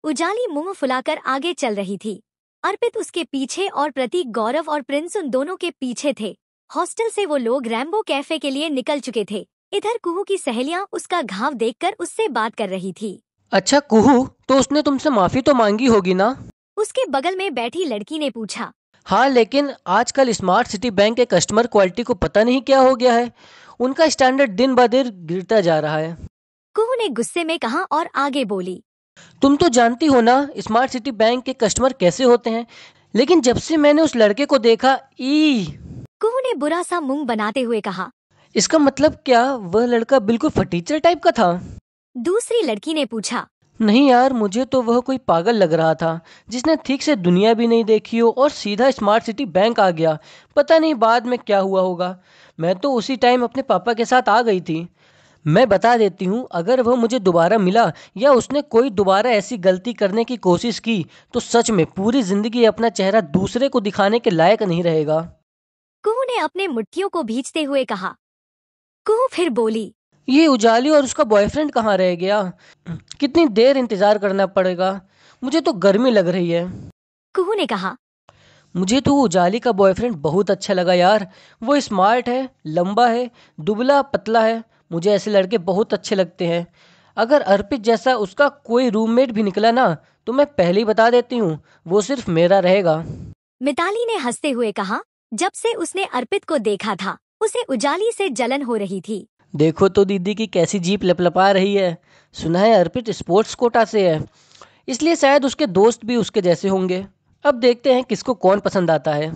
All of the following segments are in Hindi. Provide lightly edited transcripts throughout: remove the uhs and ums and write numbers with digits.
उजाली मुंह फुलाकर आगे चल रही थी। अर्पित उसके पीछे और प्रतीक, गौरव और प्रिंस उन दोनों के पीछे थे। हॉस्टल से वो लोग रैम्बो कैफे के लिए निकल चुके थे। इधर कुहू की सहेलियां उसका घाव देखकर उससे बात कर रही थी। अच्छा कुहू, तो उसने तुमसे माफी तो मांगी होगी ना? उसके बगल में बैठी लड़की ने पूछा। हाँ, लेकिन आजकल स्मार्ट सिटी बैंक के कस्टमर क्वालिटी को पता नहीं क्या हो गया है। उनका स्टैंडर्ड दिन ब दिन गिरता जा रहा है। कुहू ने गुस्से में कहा और आगे बोली। तुम तो जानती हो ना स्मार्ट सिटी बैंक के कस्टमर कैसे होते हैं, लेकिन जब से मैंने उस लड़के को देखा, ई कुहू ने बुरा सा मुंह बनाते हुए कहा। इसका मतलब क्या वह लड़का बिल्कुल फटीचर टाइप का था? दूसरी लड़की ने पूछा। नहीं यार, मुझे तो वह कोई पागल लग रहा था जिसने ठीक से दुनिया भी नहीं देखी हो और सीधा स्मार्ट सिटी बैंक आ गया। पता नहीं बाद में क्या हुआ होगा। मैं तो उसी टाइम अपने पापा के साथ आ गई थी। मैं बता देती हूँ, अगर वह मुझे दोबारा मिला या उसने कोई दोबारा ऐसी गलती करने की कोशिश की तो सच में पूरी जिंदगी अपना चेहरा दूसरे को दिखाने के लायक नहीं रहेगा। कुहू ने अपने मुट्ठियों को भींचते हुए कहा। कुहू फिर बोली। ये उजाली और उसका बॉयफ्रेंड कहाँ रह गया? कितनी देर इंतजार करना पड़ेगा? मुझे तो गर्मी लग रही है। कुहू ने कहा। मुझे तो उजाली का बॉयफ्रेंड बहुत अच्छा लगा यार। वो स्मार्ट है, लंबा है, दुबला पतला है। मुझे ऐसे लड़के बहुत अच्छे लगते हैं। अगर अर्पित जैसा उसका कोई रूममेट भी निकला ना, तो मैं पहले ही बता देती हूँ, वो सिर्फ मेरा रहेगा। मिताली ने हंसते हुए कहा। जब से उसने अर्पित को देखा था उसे उजाली से जलन हो रही थी। देखो तो दीदी की कैसी जीप लपलपा रही है। सुना है अर्पित स्पोर्ट्स कोटा से है, इसलिए शायद उसके दोस्त भी उसके जैसे होंगे। अब देखते हैं किसको कौन पसंद आता है।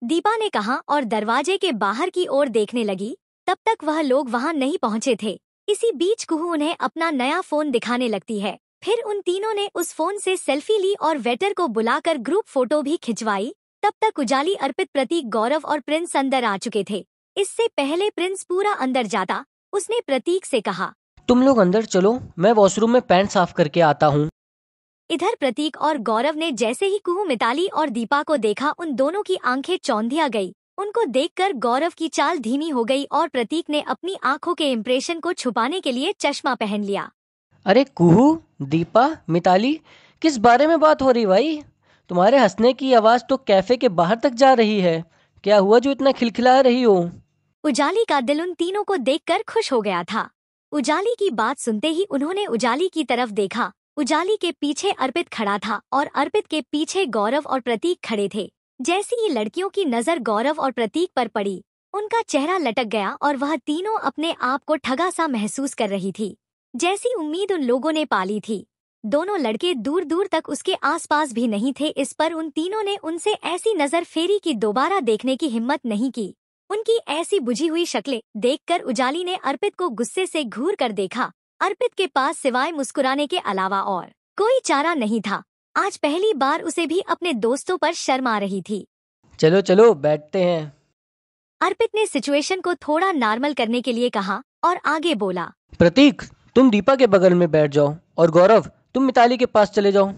दीपा ने कहा और दरवाजे के बाहर की ओर देखने लगी। तब तक वह लोग वहां नहीं पहुंचे थे। इसी बीच कुहू उन्हें अपना नया फोन दिखाने लगती है। फिर उन तीनों ने उस फोन से सेल्फी ली और वेटर को बुलाकर ग्रुप फोटो भी खिंचवाई। तब तक उजाली, अर्पित, प्रतीक, गौरव और प्रिंस अंदर आ चुके थे। इससे पहले प्रिंस पूरा अंदर जाता, उसने प्रतीक से कहा। तुम लोग अंदर चलो, मैं वॉशरूम में पैंट साफ करके आता हूँ। इधर प्रतीक और गौरव ने जैसे ही कुहू, मिताली और दीपा को देखा, उन दोनों की आंखें चौंधिया गई। उनको देखकर गौरव की चाल धीमी हो गई और प्रतीक ने अपनी आंखों के इम्प्रेशन को छुपाने के लिए चश्मा पहन लिया। अरे कुहू, दीपा, मिताली, किस बारे में बात हो रही भाई? तुम्हारे हंसने की आवाज तो कैफे के बाहर तक जा रही है। क्या हुआ जो इतना खिलखिला रही हो? उजाली का दिल उन तीनों को देखकर खुश हो गया था। उजाली की बात सुनते ही उन्होंने उजाली की तरफ देखा। उजाली के पीछे अर्पित खड़ा था और अर्पित के पीछे गौरव और प्रतीक खड़े थे। जैसी ही लड़कियों की नजर गौरव और प्रतीक पर पड़ी, उनका चेहरा लटक गया और वह तीनों अपने आप को ठगा सा महसूस कर रही थी। जैसी उम्मीद उन लोगों ने पाली थी, दोनों लड़के दूर दूर तक उसके आसपास भी नहीं थे। इस पर उन तीनों ने उनसे ऐसी नजर फेरी कि दोबारा देखने की हिम्मत नहीं की। उनकी ऐसी बुझी हुई शक्लें देखकर उजाली ने अर्पित को गुस्से से घूर कर देखा। अर्पित के पास सिवाय मुस्कुराने के अलावा और कोई चारा नहीं था। आज पहली बार उसे भी अपने दोस्तों पर शर्म आ रही थी। चलो चलो बैठते हैं। अर्पित ने सिचुएशन को थोड़ा नॉर्मल करने के लिए कहा और आगे बोला। प्रतीक, तुम दीपा के बगल में बैठ जाओ और गौरव, तुम मिताली के पास चले जाओ।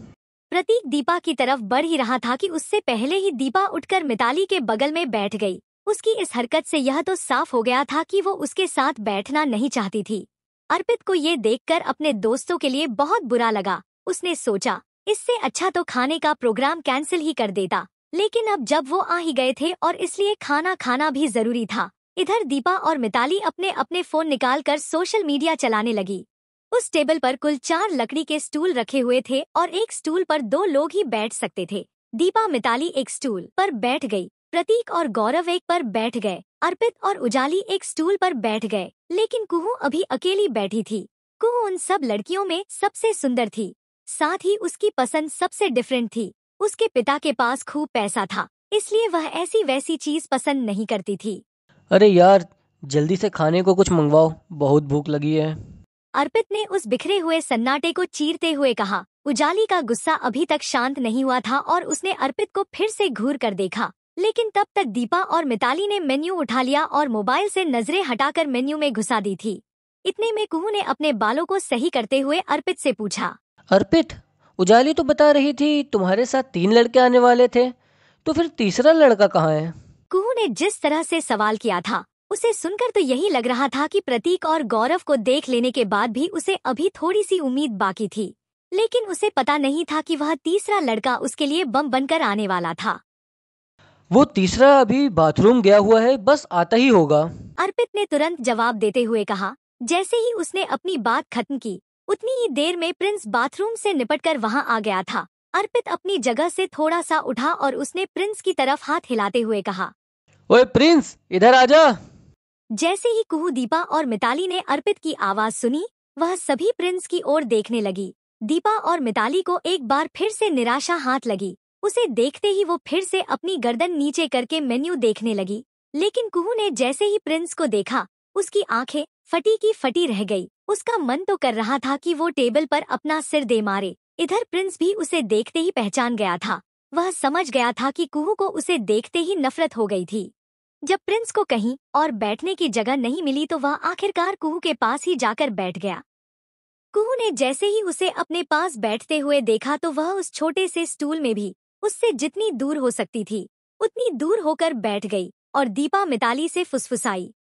प्रतीक दीपा की तरफ बढ़ ही रहा था कि उससे पहले ही दीपा उठकर मिताली के बगल में बैठ गई। उसकी इस हरकत से यह तो साफ हो गया था कि वो उसके साथ बैठना नहीं चाहती थी। अर्पित को ये देखकर अपने दोस्तों के लिए बहुत बुरा लगा। उसने सोचा, इससे अच्छा तो खाने का प्रोग्राम कैंसिल ही कर देता। लेकिन अब जब वो आ ही गए थे और इसलिए खाना खाना भी जरूरी था। इधर दीपा और मिताली अपने अपने फोन निकालकर सोशल मीडिया चलाने लगी। उस टेबल पर कुल 4 लकड़ी के स्टूल रखे हुए थे और एक स्टूल पर 2 लोग ही बैठ सकते थे। दीपा, मिताली एक स्टूल पर बैठ गई, प्रतीक और गौरव एक पर बैठ गए, अर्पित और उजाली एक स्टूल पर बैठ गए, लेकिन कुहू अभी अकेली बैठी थी। कुहू उन सब लड़कियों में सबसे सुंदर थी, साथ ही उसकी पसंद सबसे डिफरेंट थी। उसके पिता के पास खूब पैसा था, इसलिए वह ऐसी वैसी चीज पसंद नहीं करती थी। अरे यार, जल्दी से खाने को कुछ मंगवाओ, बहुत भूख लगी है। अर्पित ने उस बिखरे हुए सन्नाटे को चीरते हुए कहा। उजाली का गुस्सा अभी तक शांत नहीं हुआ था और उसने अर्पित को फिर से घूर कर देखा। लेकिन तब तक दीपा और मिताली ने मेन्यू उठा लिया और मोबाइल से नजरें हटाकर मेन्यू में घुसा दी थी। इतने में कुहू ने अपने बालों को सही करते हुए अर्पित से पूछा। अर्पित, उजाली तो बता रही थी तुम्हारे साथ 3 लड़के आने वाले थे, तो फिर तीसरा लड़का कहाँ है? कुहू ने जिस तरह से सवाल किया था, उसे सुनकर तो यही लग रहा था कि प्रतीक और गौरव को देख लेने के बाद भी उसे अभी थोड़ी सी उम्मीद बाकी थी। लेकिन उसे पता नहीं था कि वह तीसरा लड़का उसके लिए बम बनकर आने वाला था। वो तीसरा अभी बाथरूम गया हुआ है, बस आता ही होगा। अर्पित ने तुरंत जवाब देते हुए कहा। जैसे ही उसने अपनी बात खत्म की, उतनी ही देर में प्रिंस बाथरूम से निपटकर वहां आ गया था। अर्पित अपनी जगह से थोड़ा सा उठा और उसने प्रिंस की तरफ हाथ हिलाते हुए कहा। ओए प्रिंस, इधर आजा। जैसे ही कुहू, दीपा और मिताली ने अर्पित की आवाज सुनी, वह सभी प्रिंस की ओर देखने लगी। दीपा और मिताली को एक बार फिर से निराशा हाथ लगी। उसे देखते ही वो फिर से अपनी गर्दन नीचे करके मेन्यू देखने लगी। लेकिन कुहू ने जैसे ही प्रिंस को देखा, उसकी आंखें फटी की फटी रह गई। उसका मन तो कर रहा था कि वो टेबल पर अपना सिर दे मारे। इधर प्रिंस भी उसे देखते ही पहचान गया था। वह समझ गया था कि कुहू को उसे देखते ही नफरत हो गई थी। जब प्रिंस को कहीं और बैठने की जगह नहीं मिली तो वह आखिरकार कुहू के पास ही जाकर बैठ गया। कुहू ने जैसे ही उसे अपने पास बैठते हुए देखा तो वह उस छोटे से स्टूल में भी उससे जितनी दूर हो सकती थी उतनी दूर होकर बैठ गई और दीपा मिताली से फुसफुसाई।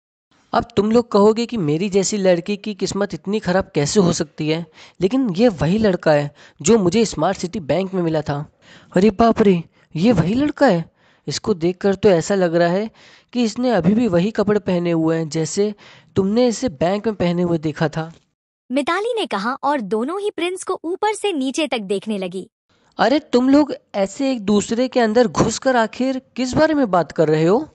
अब तुम लोग कहोगे कि मेरी जैसी लड़की की किस्मत इतनी खराब कैसे हो सकती है, लेकिन ये वही लड़का है जो मुझे स्मार्ट सिटी बैंक में मिला था। अरे बाप रे, ये वही लड़का है। इसको देखकर तो ऐसा लग रहा है कि इसने अभी भी वही कपड़े पहने हुए हैं जैसे तुमने इसे बैंक में पहने हुए देखा था। मिताली ने कहा और दोनों ही प्रिंस को ऊपर से नीचे तक देखने लगी। अरे तुम लोग ऐसे एक दूसरे के अंदर घुसकर आखिर किस बारे में बात कर रहे हो?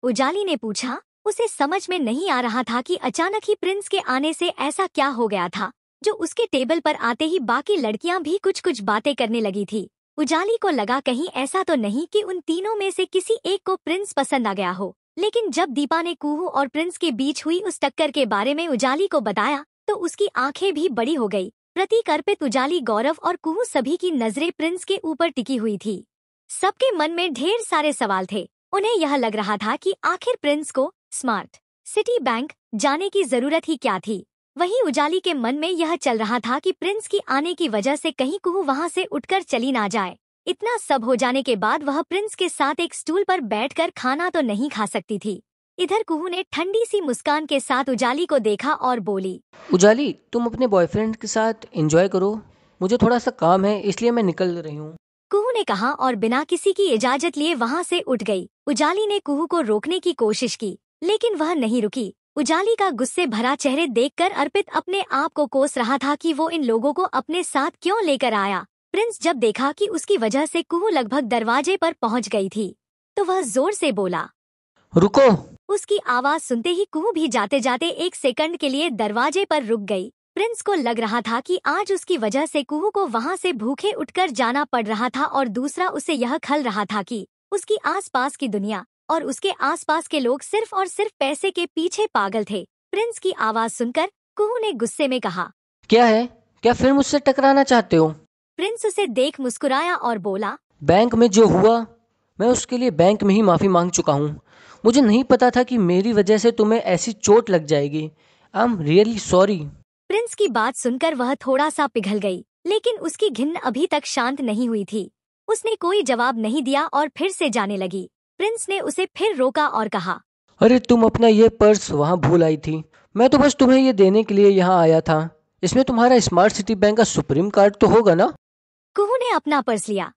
उजाली ने पूछा। उसे समझ में नहीं आ रहा था कि अचानक ही प्रिंस के आने से ऐसा क्या हो गया था जो उसके टेबल पर आते ही बाकी लड़कियां भी कुछ कुछ बातें करने लगी थी। उजाली को लगा कहीं ऐसा तो नहीं कि उन तीनों में से किसी एक को प्रिंस पसंद आ गया हो। लेकिन जब दीपा ने कुहू और प्रिंस के बीच हुई उस टक्कर के बारे में उजाली को बताया तो उसकी आंखें भी बड़ी हो गई। प्रतीक, अर्पित, उजाली, गौरव और कुहू सभी की नजरें प्रिंस के ऊपर टिकी हुई थी। सबके मन में ढेर सारे सवाल थे। उन्हें यह लग रहा था कि आखिर प्रिंस को स्मार्ट सिटी बैंक जाने की जरूरत ही क्या थी। वहीं उजाली के मन में यह चल रहा था कि प्रिंस की आने की वजह से कहीं कुहू वहां से उठकर चली ना जाए। इतना सब हो जाने के बाद वह प्रिंस के साथ एक स्टूल पर बैठकर खाना तो नहीं खा सकती थी। इधर कुहू ने ठंडी सी मुस्कान के साथ उजाली को देखा और बोली। उजाली, तुम अपने बॉयफ्रेंड के साथ एंजॉय करो, मुझे थोड़ा सा काम है इसलिए मैं निकल रही हूँ। कुहू ने कहा और बिना किसी की इजाजत लिए वहां से उठ गई। उजाली ने कुहू को रोकने की कोशिश की लेकिन वह नहीं रुकी। उजाली का गुस्से भरा चेहरे देखकर अर्पित अपने आप को कोस रहा था कि वो इन लोगों को अपने साथ क्यों लेकर आया। प्रिंस जब देखा कि उसकी वजह से कुहू लगभग दरवाजे पर पहुंच गई थी तो वह जोर से बोला, रुको। उसकी आवाज सुनते ही कुहू भी जाते जाते एक सेकंड के लिए दरवाजे पर रुक गई। प्रिंस को लग रहा था कि आज उसकी वजह से कुहू को वहां से भूखे उठकर जाना पड़ रहा था और दूसरा उसे यह खल रहा था कि उसकी आसपास की दुनिया और उसके आसपास के लोग सिर्फ और सिर्फ पैसे के पीछे पागल थे। प्रिंस की आवाज सुनकर कुहू ने गुस्से में कहा, क्या है, क्या फिर मुझसे टकराना चाहते हो? प्रिंस उसे देख मुस्कुराया और बोला, बैंक में जो हुआ मैं उसके लिए बैंक में ही माफ़ी मांग चुका हूँ। मुझे नहीं पता था कि मेरी वजह से तुम्हें ऐसी चोट लग जाएगी। I am really sorry. Prince की बात सुनकर वह थोड़ा सा पिघल गई लेकिन उसकी घिन अभी तक शांत नहीं हुई थी। उसने कोई जवाब नहीं दिया और फिर से जाने लगी। प्रिंस ने उसे फिर रोका और कहा, अरे तुम अपना ये पर्स वहाँ भूल आई थी। मैं तो बस तुम्हें ये देने के लिए यहाँ आया था। इसमें तुम्हारा स्मार्ट सिटी बैंक का सुप्रीम कार्ड तो होगा ना? कुहू ने अपना पर्स लिया।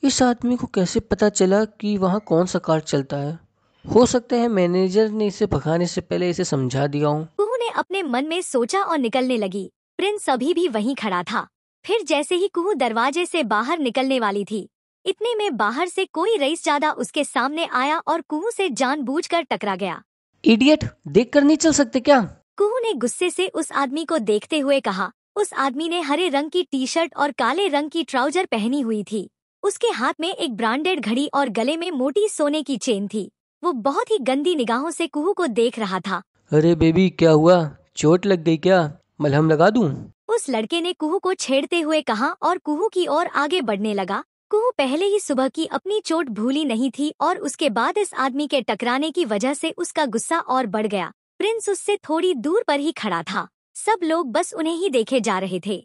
इस आदमी को कैसे पता चला कि वहाँ कौन सा कार्ड चलता है? हो सकता है मैनेजर ने इसे भगाने से पहले इसे समझा दिया हो। कुहू ने अपने मन में सोचा और निकलने लगी। प्रिंस अभी भी वहीं खड़ा था। फिर जैसे ही कुहू दरवाजे से बाहर निकलने वाली थी, इतने में बाहर से कोई रईसजादा उसके सामने आया और कुहू से जानबूझकर टकरा गया। इडियट, देख कर नहीं चल सकते क्या? कुहू ने गुस्से से उस आदमी को देखते हुए कहा। उस आदमी ने हरे रंग की टी शर्ट और काले रंग की ट्राउजर पहनी हुई थी। उसके हाथ में एक ब्रांडेड घड़ी और गले में मोटी सोने की चेन थी। वो बहुत ही गंदी निगाहों से कुहू को देख रहा था। अरे बेबी, क्या हुआ? चोट लग गई क्या? मलहम लगा दूं? उस लड़के ने कुहू को छेड़ते हुए कहा और कुहू की ओर आगे बढ़ने लगा। कुहू पहले ही सुबह की अपनी चोट भूली नहीं थी और उसके बाद इस आदमी के टकराने की वजह से उसका गुस्सा और बढ़ गया। प्रिंस उससे थोड़ी दूर पर ही खड़ा था। सब लोग बस उन्हें ही देखे जा रहे थे।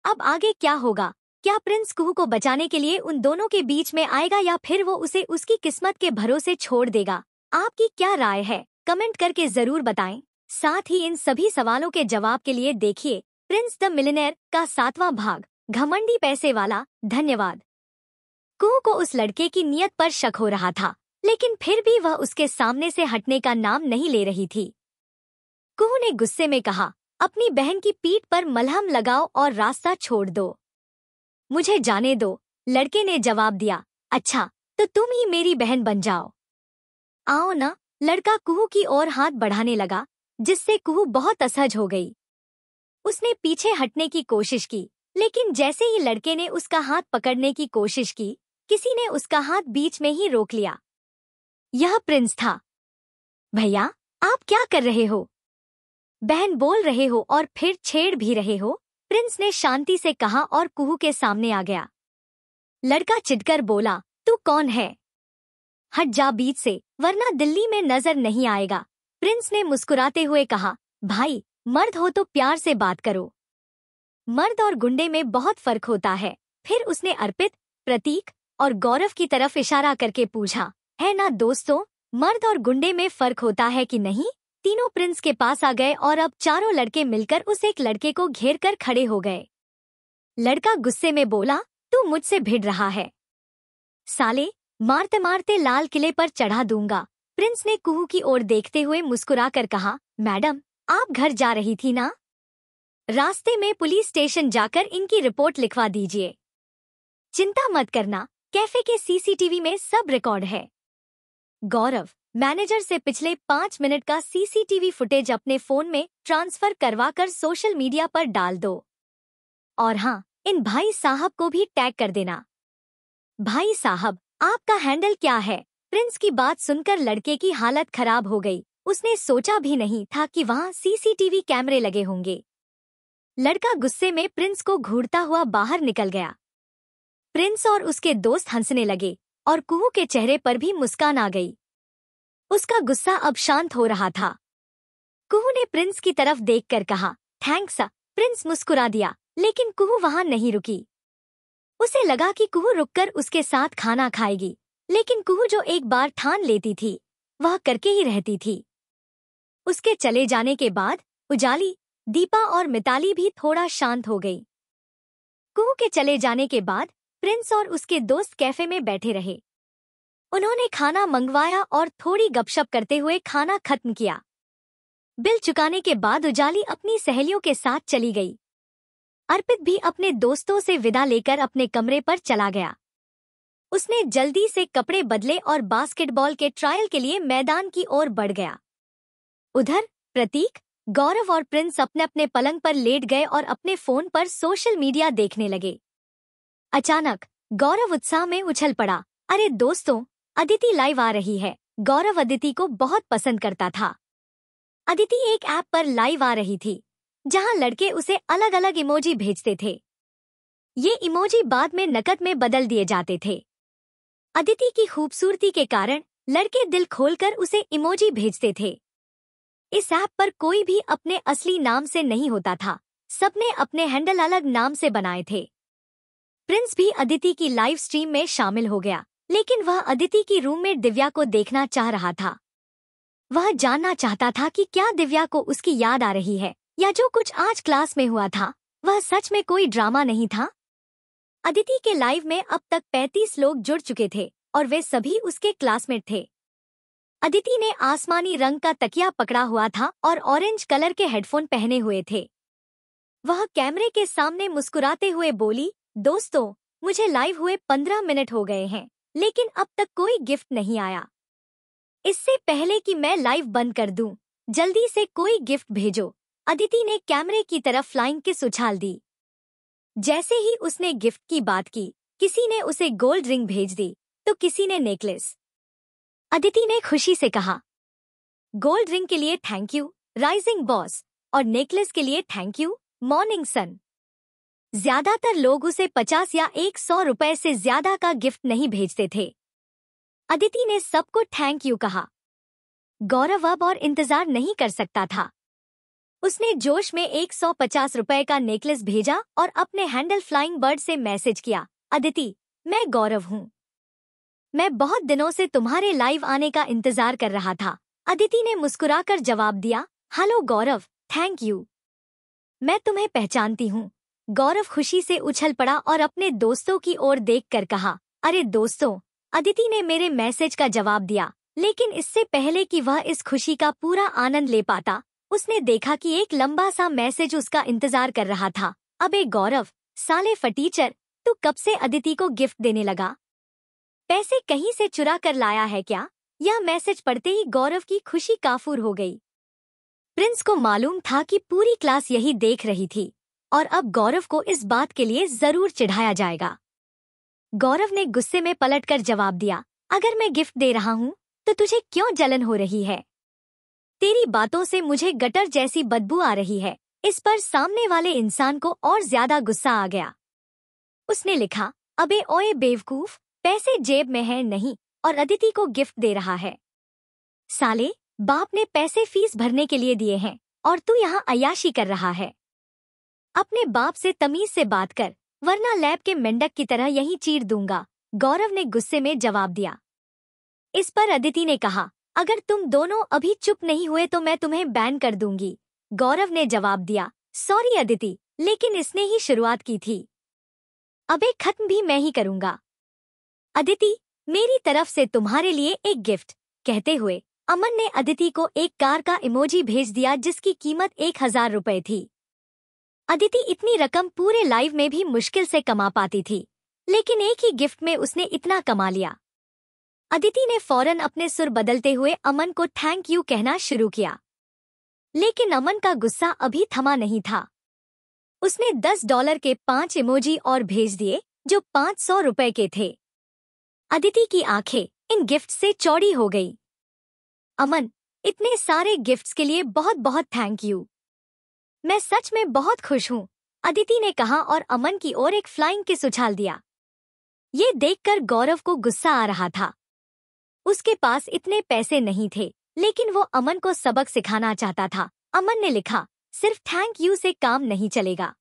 अब आगे क्या होगा? क्या प्रिंस कुहू को बचाने के लिए उन दोनों के बीच में आएगा या फिर वो उसे उसकी किस्मत के भरोसे छोड़ देगा? आपकी क्या राय है? कमेंट करके जरूर बताएं। साथ ही इन सभी सवालों के जवाब के लिए देखिए प्रिंस द मिलियनेयर का 7वां भाग। घमंडी पैसे वाला, धन्यवाद। कुहू को उस लड़के की नीयत पर शक हो रहा था, लेकिन फिर भी वह उसके सामने से हटने का नाम नहीं ले रही थी। कुहू ने गुस्से में कहा, अपनी बहन की पीठ पर मलहम लगाओ और रास्ता छोड़ दो। मुझे जाने दो, लड़के ने जवाब दिया। अच्छा, तो तुम ही मेरी बहन बन जाओ। आओ ना, लड़का कुहू की ओर हाथ बढ़ाने लगा, जिससे कुहू बहुत असहज हो गई। उसने पीछे हटने की कोशिश की, लेकिन जैसे ही लड़के ने उसका हाथ पकड़ने की कोशिश की, किसी ने उसका हाथ बीच में ही रोक लिया। यह प्रिंस था। भैया, आप क्या कर रहे हो? बहन बोल रहे हो और फिर छेड़ भी रहे हो, प्रिंस ने शांति से कहा और कुहू के सामने आ गया। लड़का चिढ़कर बोला, तू कौन है? हट जा बीच से, वरना दिल्ली में नजर नहीं आएगा। प्रिंस ने मुस्कुराते हुए कहा, भाई, मर्द हो तो प्यार से बात करो। मर्द और गुंडे में बहुत फर्क होता है। फिर उसने अर्पित, प्रतीक और गौरव की तरफ इशारा करके पूछा, है ना दोस्तों, मर्द और गुंडे में फर्क होता है कि नहीं? तीनों प्रिंस के पास आ गए और अब चारों लड़के मिलकर उस एक लड़के को घेर कर खड़े हो गए। लड़का गुस्से में बोला, तू मुझसे भिड़ रहा है? साले, मारते मारते लाल किले पर चढ़ा दूंगा। प्रिंस ने कुहू की ओर देखते हुए मुस्कुराकर कहा, मैडम, आप घर जा रही थी ना? रास्ते में पुलिस स्टेशन जाकर इनकी रिपोर्ट लिखवा दीजिए। चिंता मत करना, कैफे के सीसीटीवी में सब रिकॉर्ड है। गौरव, मैनेजर से पिछले 5 मिनट का सीसीटीवी फुटेज अपने फोन में ट्रांसफर करवाकर सोशल मीडिया पर डाल दो। और हाँ, इन भाई साहब को भी टैग कर देना। भाई साहब, आपका हैंडल क्या है? प्रिंस की बात सुनकर लड़के की हालत खराब हो गई। उसने सोचा भी नहीं था कि वहाँ सीसीटीवी कैमरे लगे होंगे। लड़का गुस्से में प्रिंस को घूरता हुआ बाहर निकल गया। प्रिंस और उसके दोस्त हंसने लगे और कुहू के चेहरे पर भी मुस्कान आ गई। उसका गुस्सा अब शांत हो रहा था। कुहू ने प्रिंस की तरफ देखकर कहा, थैंक्स। प्रिंस मुस्कुरा दिया, लेकिन कुहू वहां नहीं रुकी। उसे लगा कि कुहू रुककर उसके साथ खाना खाएगी, लेकिन कुहू जो एक बार ठान लेती थी, वह करके ही रहती थी। उसके चले जाने के बाद उजाली, दीपा और मिताली भी थोड़ा शांत हो गई। कुहू के चले जाने के बाद प्रिंस और उसके दोस्त कैफे में बैठे रहे। उन्होंने खाना मंगवाया और थोड़ी गपशप करते हुए खाना खत्म किया। बिल चुकाने के बाद उजाली अपनी सहेलियों के साथ चली गई। अर्पित भी अपने दोस्तों से विदा लेकर अपने कमरे पर चला गया। उसने जल्दी से कपड़े बदले और बास्केटबॉल के ट्रायल के लिए मैदान की ओर बढ़ गया। उधर प्रतीक, गौरव और प्रिंस अपने अपने पलंग पर लेट गए और अपने फोन पर सोशल मीडिया देखने लगे। अचानक गौरव उत्साह में उछल पड़ा, अरे दोस्तों, अदिति लाइव आ रही है। गौरव अदिति को बहुत पसंद करता था। अदिति एक ऐप पर लाइव आ रही थी, जहां लड़के उसे अलग अलग इमोजी भेजते थे। ये इमोजी बाद में नकद में बदल दिए जाते थे। अदिति की खूबसूरती के कारण लड़के दिल खोलकर उसे इमोजी भेजते थे। इस ऐप पर कोई भी अपने असली नाम से नहीं होता था, सबने अपने हैंडल अलग नाम से बनाए थे। प्रिंस भी अदिति की लाइव स्ट्रीम में शामिल हो गया, लेकिन वह अदिति की रूममेट दिव्या को देखना चाह रहा था। वह जानना चाहता था कि क्या दिव्या को उसकी याद आ रही है, या जो कुछ आज क्लास में हुआ था वह सच में कोई ड्रामा नहीं था। अदिति के लाइव में अब तक 35 लोग जुड़ चुके थे और वे सभी उसके क्लासमेट थे। अदिति ने आसमानी रंग का तकिया पकड़ा हुआ था और ऑरेंज कलर के हेडफोन पहने हुए थे। वह कैमरे के सामने मुस्कुराते हुए बोली, दोस्तों, मुझे लाइव हुए 15 मिनट हो गए हैं, लेकिन अब तक कोई गिफ्ट नहीं आया। इससे पहले कि मैं लाइव बंद कर दूं, जल्दी से कोई गिफ्ट भेजो। अदिति ने कैमरे की तरफ फ्लाइंग किस उछाल दी। जैसे ही उसने गिफ्ट की बात की, किसी ने उसे गोल्ड रिंग भेज दी तो किसी ने नेकलेस। अदिति ने खुशी से कहा, गोल्ड रिंग के लिए थैंक यू राइजिंग बॉस, और नेकलेस के लिए थैंक यू मॉर्निंग सन। ज्यादातर लोग उसे 50 या 100 रुपए से ज्यादा का गिफ्ट नहीं भेजते थे। अदिति ने सबको थैंक यू कहा। गौरव अब और इंतजार नहीं कर सकता था। उसने जोश में 150 रुपए का नेकलेस भेजा और अपने हैंडल फ्लाइंग बर्ड से मैसेज किया, अदिति, मैं गौरव हूँ। मैं बहुत दिनों से तुम्हारे लाइव आने का इंतजार कर रहा था। अदिति ने मुस्कुराकर जवाब दिया, हेलो गौरव, थैंक यू। मैं तुम्हें पहचानती हूँ, गौरव खुशी से उछल पड़ा और अपने दोस्तों की ओर देखकर कहा, अरे दोस्तों, अदिति ने मेरे मैसेज का जवाब दिया। लेकिन इससे पहले कि वह इस खुशी का पूरा आनंद ले पाता, उसने देखा कि एक लंबा सा मैसेज उसका इंतजार कर रहा था। अबे गौरव, साले फटीचर, तू कब से अदिति को गिफ्ट देने लगा? पैसे कहीं से चुरा कर लाया है क्या? यह मैसेज पढ़ते ही गौरव की खुशी काफूर हो गई। प्रिंस को मालूम था कि पूरी क्लास यही देख रही थी और अब गौरव को इस बात के लिए जरूर चिढ़ाया जाएगा। गौरव ने गुस्से में पलटकर जवाब दिया, अगर मैं गिफ्ट दे रहा हूँ तो तुझे क्यों जलन हो रही है? तेरी बातों से मुझे गटर जैसी बदबू आ रही है। इस पर सामने वाले इंसान को और ज्यादा गुस्सा आ गया। उसने लिखा, अबे ओए बेवकूफ, पैसे जेब में है नहीं और अदिति को गिफ्ट दे रहा है। साले, बाप ने पैसे फीस भरने के लिए दिए हैं और तू यहाँ अय्याशी कर रहा है। अपने बाप से तमीज से बात कर, वरना लैब के मेंढक की तरह यहीं चीर दूंगा, गौरव ने गुस्से में जवाब दिया। इस पर अदिति ने कहा, अगर तुम दोनों अभी चुप नहीं हुए तो मैं तुम्हें बैन कर दूंगी। गौरव ने जवाब दिया, सॉरी अदिति, लेकिन इसने ही शुरुआत की थी। अबे खत्म भी मैं ही करूंगा। अदिति, मेरी तरफ से तुम्हारे लिए एक गिफ्ट, कहते हुए अमन ने अदिति को एक कार का इमोजी भेज दिया जिसकी कीमत 1000 रुपए थी। अदिति इतनी रकम पूरे लाइफ में भी मुश्किल से कमा पाती थी, लेकिन एक ही गिफ्ट में उसने इतना कमा लिया। अदिति ने फौरन अपने सुर बदलते हुए अमन को थैंक यू कहना शुरू किया, लेकिन अमन का गुस्सा अभी थमा नहीं था। उसने $10 के 5 इमोजी और भेज दिए जो 500 रुपए के थे। अदिति की आंखें इन गिफ्ट से चौड़ी हो गई। अमन, इतने सारे गिफ्ट्स के लिए बहुत बहुत थैंक यू। मैं सच में बहुत खुश हूँ, अदिति ने कहा और अमन की ओर एक फ्लाइंग किस उछाल दिया। ये देखकर गौरव को गुस्सा आ रहा था। उसके पास इतने पैसे नहीं थे, लेकिन वो अमन को सबक सिखाना चाहता था। अमन ने लिखा, सिर्फ थैंक यू से काम नहीं चलेगा,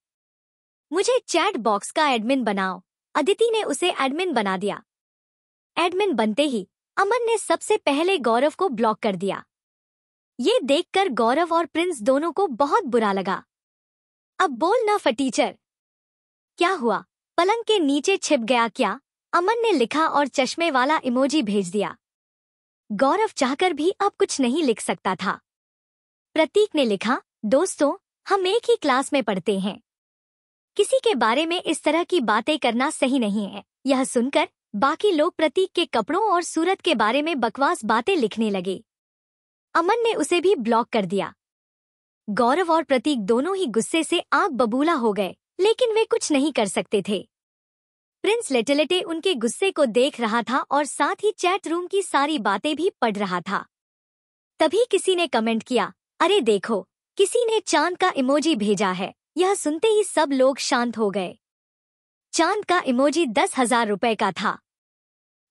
मुझे चैट बॉक्स का एडमिन बनाओ। अदिति ने उसे एडमिन बना दिया। एडमिन बनते ही अमन ने सबसे पहले गौरव को ब्लॉक कर दिया। ये देखकर गौरव और प्रिंस दोनों को बहुत बुरा लगा। अब बोल ना फटीचर, क्या हुआ, पलंग के नीचे छिप गया क्या? अमन ने लिखा और चश्मे वाला इमोजी भेज दिया। गौरव चाहकर भी अब कुछ नहीं लिख सकता था। प्रतीक ने लिखा, दोस्तों, हम एक ही क्लास में पढ़ते हैं, किसी के बारे में इस तरह की बातें करना सही नहीं है। यह सुनकर बाकी लोग प्रतीक के कपड़ों और सूरत के बारे में बकवास बातें लिखने लगे। अमन ने उसे भी ब्लॉक कर दिया। गौरव और प्रतीक दोनों ही गुस्से से आग बबूला हो गए, लेकिन वे कुछ नहीं कर सकते थे। प्रिंस लेटे-लेटे उनके गुस्से को देख रहा था और साथ ही चैट रूम की सारी बातें भी पढ़ रहा था। तभी किसी ने कमेंट किया, अरे देखो, किसी ने चांद का इमोजी भेजा है। यह सुनते ही सब लोग शांत हो गए। चांद का इमोजी 10,000 रुपए का था।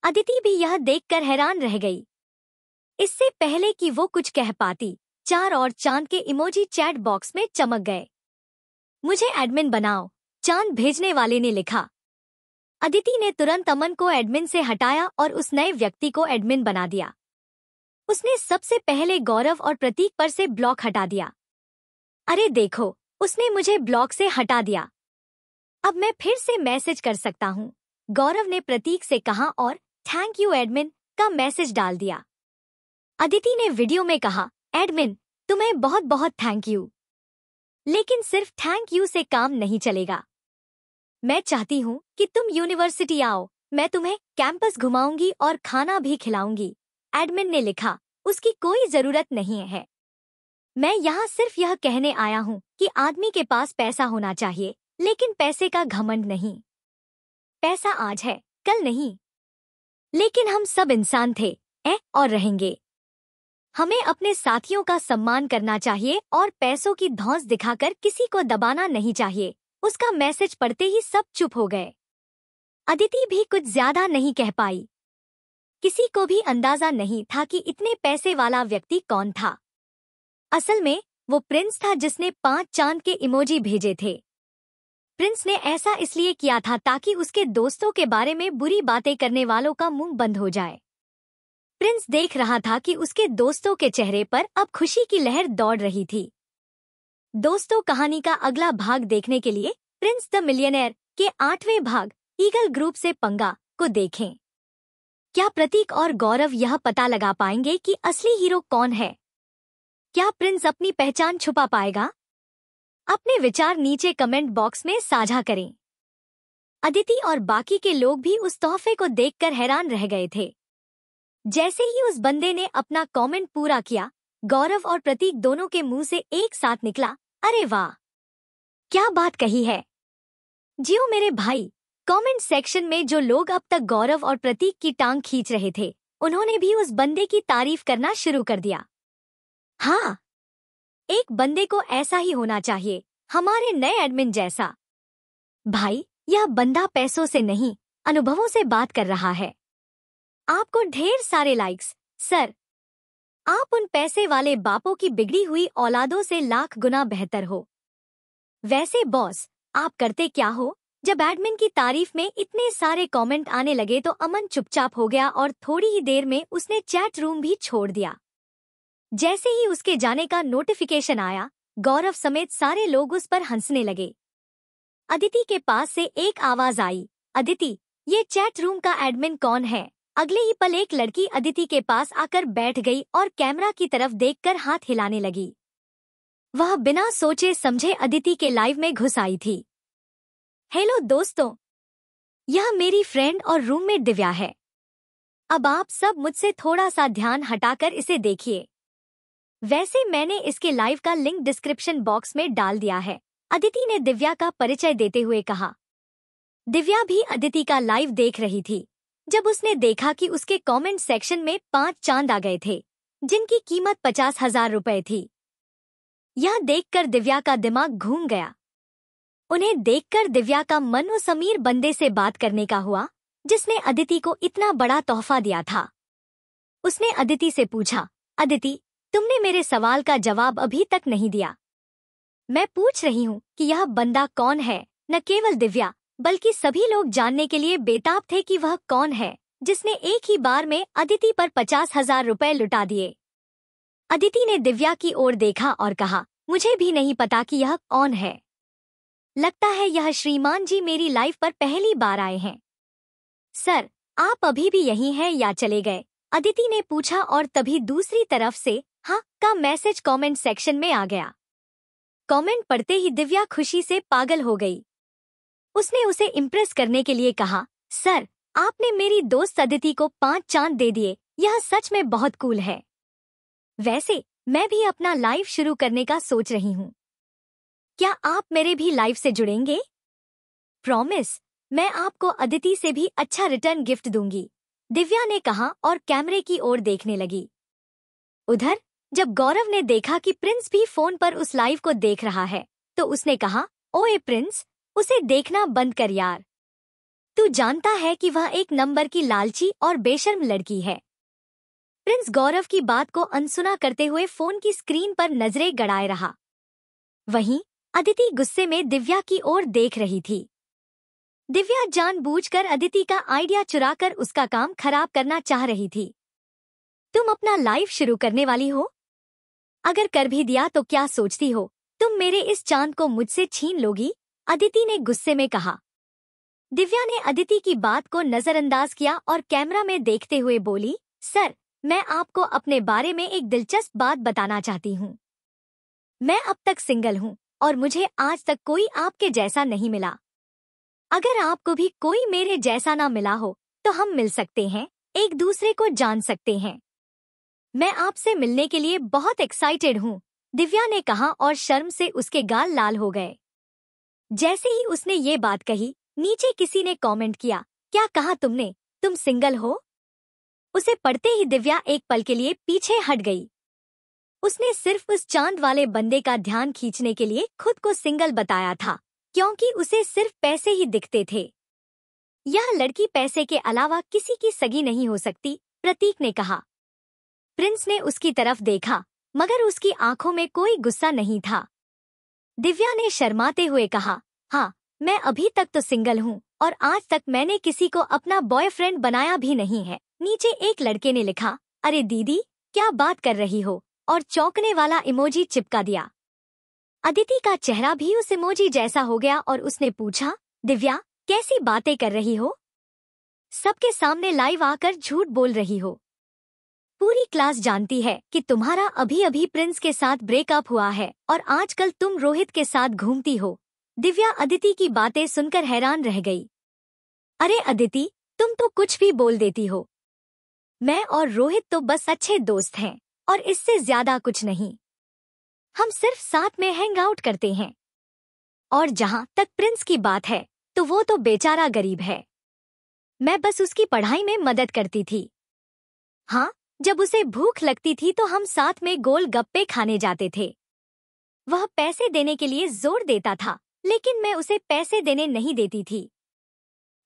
अदिति भी यह देखकर हैरान रह गई। इससे पहले कि वो कुछ कह पाती, 4 और चांद के इमोजी चैट बॉक्स में चमक गए। मुझे एडमिन बनाओ, चांद भेजने वाले ने लिखा। अदिति ने तुरंत अमन को एडमिन से हटाया और उस नए व्यक्ति को एडमिन बना दिया। उसने सबसे पहले गौरव और प्रतीक पर से ब्लॉक हटा दिया। अरे देखो, उसने मुझे ब्लॉक से हटा दिया। अब मैं फिर से मैसेज कर सकता हूँ, गौरव ने प्रतीक से कहा और थैंक यू एडमिन का मैसेज डाल दिया। अदिति ने वीडियो में कहा, एडमिन, तुम्हें बहुत बहुत थैंक यू, लेकिन सिर्फ थैंक यू से काम नहीं चलेगा। मैं चाहती हूँ कि तुम यूनिवर्सिटी आओ, मैं तुम्हें कैंपस घुमाऊंगी और खाना भी खिलाऊंगी। एडमिन ने लिखा, उसकी कोई जरूरत नहीं है। मैं यहाँ सिर्फ यह कहने आया हूँ कि आदमी के पास पैसा होना चाहिए, लेकिन पैसे का घमंड नहीं। पैसा आज है, कल नहीं, लेकिन हम सब इंसान थे और रहेंगे। हमें अपने साथियों का सम्मान करना चाहिए और पैसों की धौंस दिखाकर किसी को दबाना नहीं चाहिए। उसका मैसेज पढ़ते ही सब चुप हो गए। अदिति भी कुछ ज्यादा नहीं कह पाई। किसी को भी अंदाजा नहीं था कि इतने पैसे वाला व्यक्ति कौन था। असल में वो प्रिंस था जिसने 5 चांद के इमोजी भेजे थे। प्रिंस ने ऐसा इसलिए किया था ताकि उसके दोस्तों के बारे में बुरी बातें करने वालों का मुंह बंद हो जाए। प्रिंस देख रहा था कि उसके दोस्तों के चेहरे पर अब खुशी की लहर दौड़ रही थी। दोस्तों, कहानी का अगला भाग देखने के लिए प्रिंस द मिलियनेयर के 8वें भाग ईगल ग्रुप से पंगा को देखें। क्या प्रतीक और गौरव यह पता लगा पाएंगे कि असली हीरो कौन है? क्या प्रिंस अपनी पहचान छुपा पाएगा? अपने विचार नीचे कमेंट बॉक्स में साझा करें। अदिति और बाकी के लोग भी उस तोहफे को देखकर हैरान रह गए थे। जैसे ही उस बंदे ने अपना कमेंट पूरा किया, गौरव और प्रतीक दोनों के मुंह से एक साथ निकला, अरे वाह, क्या बात कही है। जियो मेरे भाई। कमेंट सेक्शन में जो लोग अब तक गौरव और प्रतीक की टांग खींच रहे थे, उन्होंने भी उस बंदे की तारीफ करना शुरू कर दिया। हाँ, एक बंदे को ऐसा ही होना चाहिए, हमारे नए एडमिन जैसा। भाई, यह बंदा पैसों से नहीं, अनुभवों से बात कर रहा है। आपको ढेर सारे लाइक्स सर। आप उन पैसे वाले बापों की बिगड़ी हुई औलादों से लाख गुना बेहतर हो। वैसे बॉस, आप करते क्या हो? जब एडमिन की तारीफ में इतने सारे कमेंट आने लगे तो अमन चुपचाप हो गया और थोड़ी ही देर में उसने चैट रूम भी छोड़ दिया। जैसे ही उसके जाने का नोटिफिकेशन आया, गौरव समेत सारे लोग उस पर हंसने लगे। अदिति के पास से एक आवाज आई, अदिति, ये चैट रूम का एडमिन कौन है? अगले ही पल एक लड़की अदिति के पास आकर बैठ गई और कैमरा की तरफ देखकर हाथ हिलाने लगी। वह बिना सोचे समझे अदिति के लाइव में घुस आई थी। हेलो दोस्तों, यह मेरी फ्रेंड और रूममेट दिव्या है। अब आप सब मुझसे थोड़ा सा ध्यान हटाकर इसे देखिए। वैसे मैंने इसके लाइव का लिंक डिस्क्रिप्शन बॉक्स में डाल दिया है, अदिति ने दिव्या का परिचय देते हुए कहा। दिव्या भी अदिति का लाइव देख रही थी। जब उसने देखा कि उसके कमेंट सेक्शन में 5 चांद आ गए थे, जिनकी कीमत 50,000 रुपए थी। यह देखकर दिव्या का दिमाग घूम गया। उन्हें देखकर दिव्या का मन उस अमीर बंदे से बात करने का हुआ, जिसने अदिति को इतना बड़ा तोहफा दिया था। उसने अदिति से पूछा, अदिति, तुमने मेरे सवाल का जवाब अभी तक नहीं दिया। मैं पूछ रही हूँ कि यह बंदा कौन है। न केवल दिव्या, बल्कि सभी लोग जानने के लिए बेताब थे कि वह कौन है, जिसने एक ही बार में अदिति पर 50,000 रुपए लुटा दिए। अदिति ने दिव्या की ओर देखा और कहा, मुझे भी नहीं पता कि यह कौन है। लगता है यह श्रीमान जी मेरी लाइफ पर पहली बार आए हैं। सर, आप अभी भी यहीं हैं या चले गए? अदिति ने पूछा और तभी दूसरी तरफ से हाँ का मैसेज कमेंट सेक्शन में आ गया। कमेंट पढ़ते ही दिव्या खुशी से पागल हो गई। उसने उसे इम्प्रेस करने के लिए कहा, सर, आपने मेरी दोस्त अदिति को 5 चांद दे दिए, यह सच में बहुत कूल है। वैसे मैं भी अपना लाइव शुरू करने का सोच रही हूँ। क्या आप मेरे भी लाइव से जुड़ेंगे? प्रॉमिस, मैं आपको अदिति से भी अच्छा रिटर्न गिफ्ट दूंगी, दिव्या ने कहा और कैमरे की ओर देखने लगी। उधर जब गौरव ने देखा कि प्रिंस भी फोन पर उस लाइव को देख रहा है, तो उसने कहा, ओए प्रिंस, उसे देखना बंद कर यार। तू जानता है कि वह एक नंबर की लालची और बेशर्म लड़की है। प्रिंस गौरव की बात को अनसुना करते हुए फोन की स्क्रीन पर नजरें गड़ाए रहा। वहीं अदिति गुस्से में दिव्या की ओर देख रही थी। दिव्या जानबूझकर अदिति का आइडिया चुराकर उसका काम खराब करना चाह रही थी। तुम अपना लाइव शुरू करने वाली हो? अगर कर भी दिया तो क्या सोचती हो, तुम मेरे इस चांद को मुझसे छीन लोगी? अदिति ने गुस्से में कहा। दिव्या ने अदिति की बात को नजरअंदाज किया और कैमरा में देखते हुए बोली, सर, मैं आपको अपने बारे में एक दिलचस्प बात बताना चाहती हूँ। मैं अब तक सिंगल हूँ और मुझे आज तक कोई आपके जैसा नहीं मिला। अगर आपको भी कोई मेरे जैसा ना मिला हो तो हम मिल सकते हैं, एक दूसरे को जान सकते हैं। मैं आपसे मिलने के लिए बहुत एक्साइटेड हूँ, दिव्या ने कहा और शर्म से उसके गाल लाल हो गए। जैसे ही उसने ये बात कही, नीचे किसी ने कमेंट किया, क्या कहा तुमने, तुम सिंगल हो? उसे पढ़ते ही दिव्या एक पल के लिए पीछे हट गई। उसने सिर्फ उस चांद वाले बंदे का ध्यान खींचने के लिए खुद को सिंगल बताया था, क्योंकि उसे सिर्फ पैसे ही दिखते थे। यह लड़की पैसे के अलावा किसी की सगी नहीं हो सकती, प्रतीक ने कहा। प्रिंस ने उसकी तरफ देखा, मगर उसकी आंखों में कोई गुस्सा नहीं था। दिव्या ने शर्माते हुए कहा, हाँ, मैं अभी तक तो सिंगल हूँ और आज तक मैंने किसी को अपना बॉयफ्रेंड बनाया भी नहीं है। नीचे एक लड़के ने लिखा, अरे दीदी, क्या बात कर रही हो, और चौंकने वाला इमोजी चिपका दिया। अदिति का चेहरा भी उस इमोजी जैसा हो गया और उसने पूछा, दिव्या कैसी बातें कर रही हो? सबके सामने लाइव आकर झूठ बोल रही हो। पूरी क्लास जानती है कि तुम्हारा अभी अभी प्रिंस के साथ ब्रेकअप हुआ है और आजकल तुम रोहित के साथ घूमती हो। दिव्या अदिति की बातें सुनकर हैरान रह गई। अरे अदिति, तुम तो कुछ भी बोल देती हो। मैं और रोहित तो बस अच्छे दोस्त हैं और इससे ज्यादा कुछ नहीं। हम सिर्फ साथ में हैंग आउट करते हैं। और जहां तक प्रिंस की बात है तो वो तो बेचारा गरीब है। मैं बस उसकी पढ़ाई में मदद करती थी। हाँ, जब उसे भूख लगती थी तो हम साथ में गोल गप्पे खाने जाते थे। वह पैसे देने के लिए जोर देता था, लेकिन मैं उसे पैसे देने नहीं देती थी।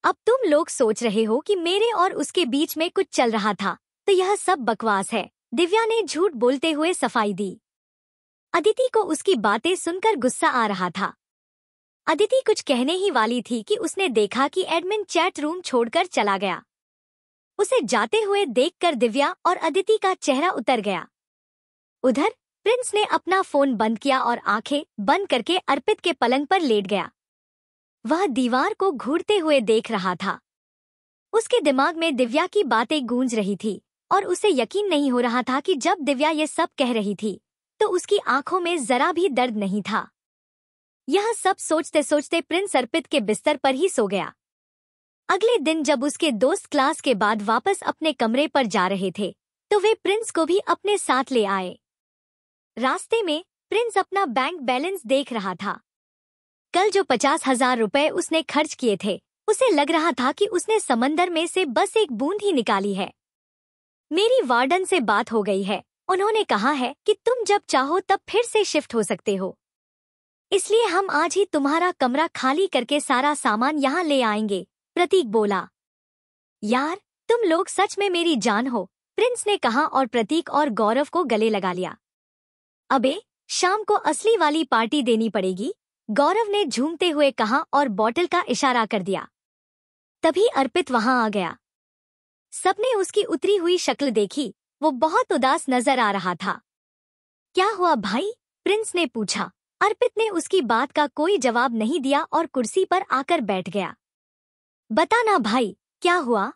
अब तुम लोग सोच रहे हो कि मेरे और उसके बीच में कुछ चल रहा था, तो यह सब बकवास है। दिव्या ने झूठ बोलते हुए सफाई दी। अदिति को उसकी बातें सुनकर गुस्सा आ रहा था। अदिति कुछ कहने ही वाली थी कि उसने देखा कि एडमिन चैट रूम छोड़कर चला गया। उसे जाते हुए देखकर दिव्या और अदिति का चेहरा उतर गया। उधर प्रिंस ने अपना फोन बंद किया और आंखें बंद करके अर्पित के पलंग पर लेट गया। वह दीवार को घूरते हुए देख रहा था। उसके दिमाग में दिव्या की बातें गूंज रही थी और उसे यकीन नहीं हो रहा था कि जब दिव्या ये सब कह रही थी तो उसकी आंखों में जरा भी दर्द नहीं था। यह सब सोचते सोचते प्रिंस अर्पित के बिस्तर पर ही सो गया। अगले दिन जब उसके दोस्त क्लास के बाद वापस अपने कमरे पर जा रहे थे तो वे प्रिंस को भी अपने साथ ले आए। रास्ते में प्रिंस अपना बैंक बैलेंस देख रहा था। कल जो 50,000 रुपए उसने खर्च किए थे, उसे लग रहा था कि उसने समंदर में से बस एक बूंद ही निकाली है। मेरी वार्डन से बात हो गई है। उन्होंने कहा है कि तुम जब चाहो तब फिर से शिफ्ट हो सकते हो। इसलिए हम आज ही तुम्हारा कमरा खाली करके सारा सामान यहाँ ले आएंगे, प्रतीक बोला। यार, तुम लोग सच में मेरी जान हो, प्रिंस ने कहा और प्रतीक और गौरव को गले लगा लिया। अबे, शाम को असली वाली पार्टी देनी पड़ेगी, गौरव ने झूमते हुए कहा और बॉटल का इशारा कर दिया। तभी अर्पित वहां आ गया। सबने उसकी उतरी हुई शक्ल देखी। वो बहुत उदास नजर आ रहा था। क्या हुआ भाई? प्रिंस ने पूछा। अर्पित ने उसकी बात का कोई जवाब नहीं दिया और कुर्सी पर आकर बैठ गया। बता ना भाई, क्या हुआ?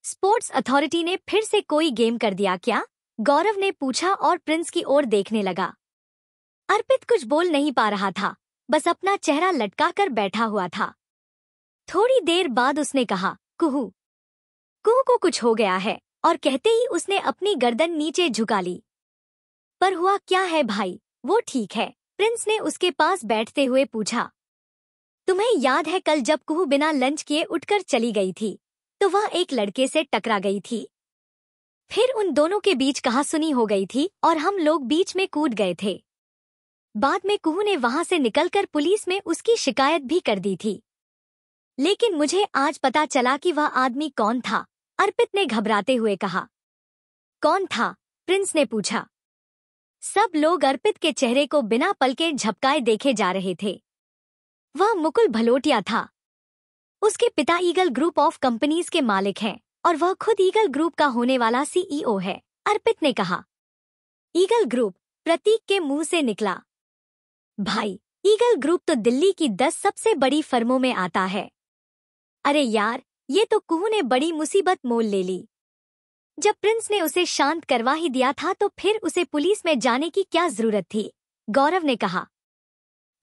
स्पोर्ट्स अथॉरिटी ने फिर से कोई गेम कर दिया क्या? गौरव ने पूछा और प्रिंस की ओर देखने लगा। अर्पित कुछ बोल नहीं पा रहा था, बस अपना चेहरा लटकाकर बैठा हुआ था। थोड़ी देर बाद उसने कहा, कुहू। कुहू को कुछ हो गया है, और कहते ही उसने अपनी गर्दन नीचे झुका ली। पर हुआ क्या है भाई? वो ठीक है, प्रिंस ने उसके पास बैठते हुए पूछा। तुम्हें याद है कल जब कुहू बिना लंच किए उठकर चली गई थी तो वह एक लड़के से टकरा गई थी। फिर उन दोनों के बीच कहासुनी हो गई थी और हम लोग बीच में कूद गए थे। बाद में कुहू ने वहां से निकलकर पुलिस में उसकी शिकायत भी कर दी थी। लेकिन मुझे आज पता चला कि वह आदमी कौन था, अर्पित ने घबराते हुए कहा। कौन था? प्रिंस ने पूछा। सब लोग अर्पित के चेहरे को बिना पलके झपकाए देखे जा रहे थे। वह मुकुल भलोटिया था। उसके पिता ईगल ग्रुप ऑफ कंपनीज के मालिक हैं और वह खुद ईगल ग्रुप का होने वाला सीईओ है, अर्पित ने कहा। Eagle group? प्रतीक के मुंह से निकला। भाई, ईगल ग्रुप तो दिल्ली की 10 सबसे बड़ी फर्मों में आता है। अरे यार, ये तो कुहू ने बड़ी मुसीबत मोल ले ली। जब प्रिंस ने उसे शांत करवा ही दिया था तो फिर उसे पुलिस में जाने की क्या जरूरत थी, गौरव ने कहा।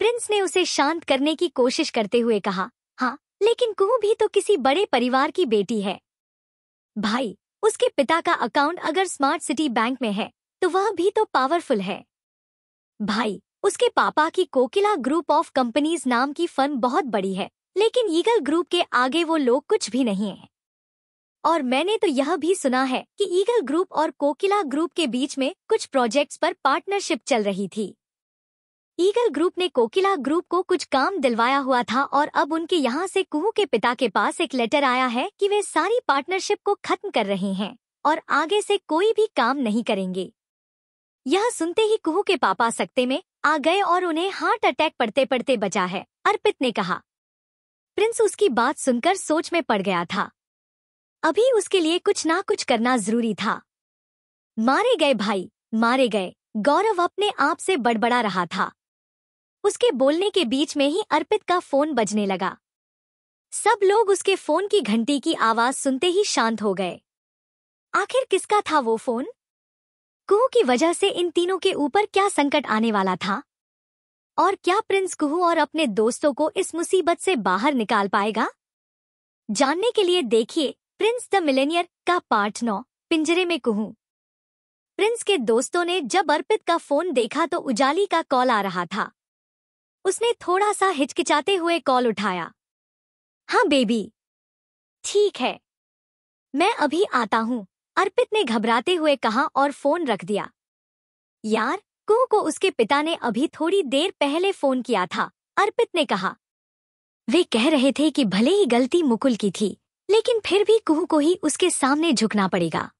प्रिंस ने उसे शांत करने की कोशिश करते हुए कहा, हाँ, लेकिन कुहू भी तो किसी बड़े परिवार की बेटी है। भाई, उसके पिता का अकाउंट अगर स्मार्ट सिटी बैंक में है तो वह भी तो पावरफुल है। भाई, उसके पापा की कोकिला ग्रुप ऑफ कंपनीज नाम की फर्म बहुत बड़ी है, लेकिन ईगल ग्रुप के आगे वो लोग कुछ भी नहीं है। और मैंने तो यह भी सुना है कि ईगल ग्रुप और कोकिला ग्रुप के बीच में कुछ प्रोजेक्ट्स पर पार्टनरशिप चल रही थी। ईगल ग्रुप ने कोकिला ग्रुप को कुछ काम दिलवाया हुआ था और अब उनके यहाँ से कुहू के पिता के पास एक लेटर आया है कि वे सारी पार्टनरशिप को खत्म कर रहे हैं और आगे से कोई भी काम नहीं करेंगे। यह सुनते ही कुहू के पापा सकते में आ गए और उन्हें हार्ट अटैक पड़ते पड़ते बचा है, अर्पित ने कहा। प्रिंस उसकी बात सुनकर सोच में पड़ गया था। अभी उसके लिए कुछ ना कुछ करना जरूरी था। मारे गए भाई, मारे गए, गौरव अपने आप से बड़बड़ा रहा था। उसके बोलने के बीच में ही अर्पित का फोन बजने लगा। सब लोग उसके फोन की घंटी की आवाज सुनते ही शांत हो गए। आखिर किसका था वो फोन? कुहू की वजह से इन तीनों के ऊपर क्या संकट आने वाला था? और क्या प्रिंस कुहू और अपने दोस्तों को इस मुसीबत से बाहर निकाल पाएगा? जानने के लिए देखिए प्रिंस द मिलेनियर का पार्ट 9, पिंजरे में कुहू। प्रिंस के दोस्तों ने जब अर्पित का फोन देखा तो उजाली का कॉल आ रहा था। उसने थोड़ा सा हिचकिचाते हुए कॉल उठाया। हाँ बेबी, ठीक है, मैं अभी आता हूँ, अर्पित ने घबराते हुए कहा और फोन रख दिया। यार, कुहू को उसके पिता ने अभी थोड़ी देर पहले फोन किया था, अर्पित ने कहा। वे कह रहे थे कि भले ही गलती मुकुल की थी, लेकिन फिर भी कुहू को ही उसके सामने झुकना पड़ेगा।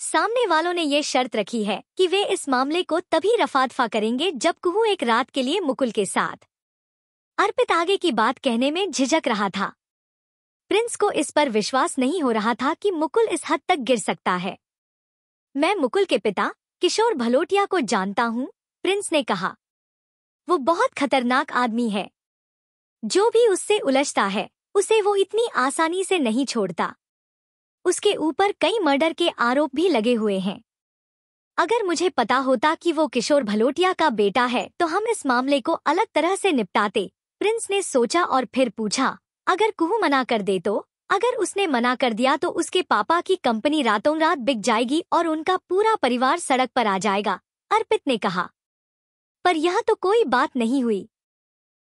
सामने वालों ने ये शर्त रखी है कि वे इस मामले को तभी रफा-दफा करेंगे जब कुहू एक रात के लिए मुकुल के साथ। अर्पित आगे की बात कहने में झिझक रहा था। प्रिंस को इस पर विश्वास नहीं हो रहा था कि मुकुल इस हद तक गिर सकता है। मैं मुकुल के पिता किशोर भलोटिया को जानता हूँ, प्रिंस ने कहा। वो बहुत खतरनाक आदमी है। जो भी उससे उलझता है, उसे वो इतनी आसानी से नहीं छोड़ता। उसके ऊपर कई मर्डर के आरोप भी लगे हुए हैं। अगर मुझे पता होता कि वो किशोर भलोटिया का बेटा है तो हम इस मामले को अलग तरह से निपटाते, प्रिंस ने सोचा और फिर पूछा, अगर कुहू मना कर दे तो? अगर उसने मना कर दिया तो उसके पापा की कंपनी रातों रात बिक जाएगी और उनका पूरा परिवार सड़क पर आ जाएगा, अर्पित ने कहा। पर यह तो कोई बात नहीं हुई।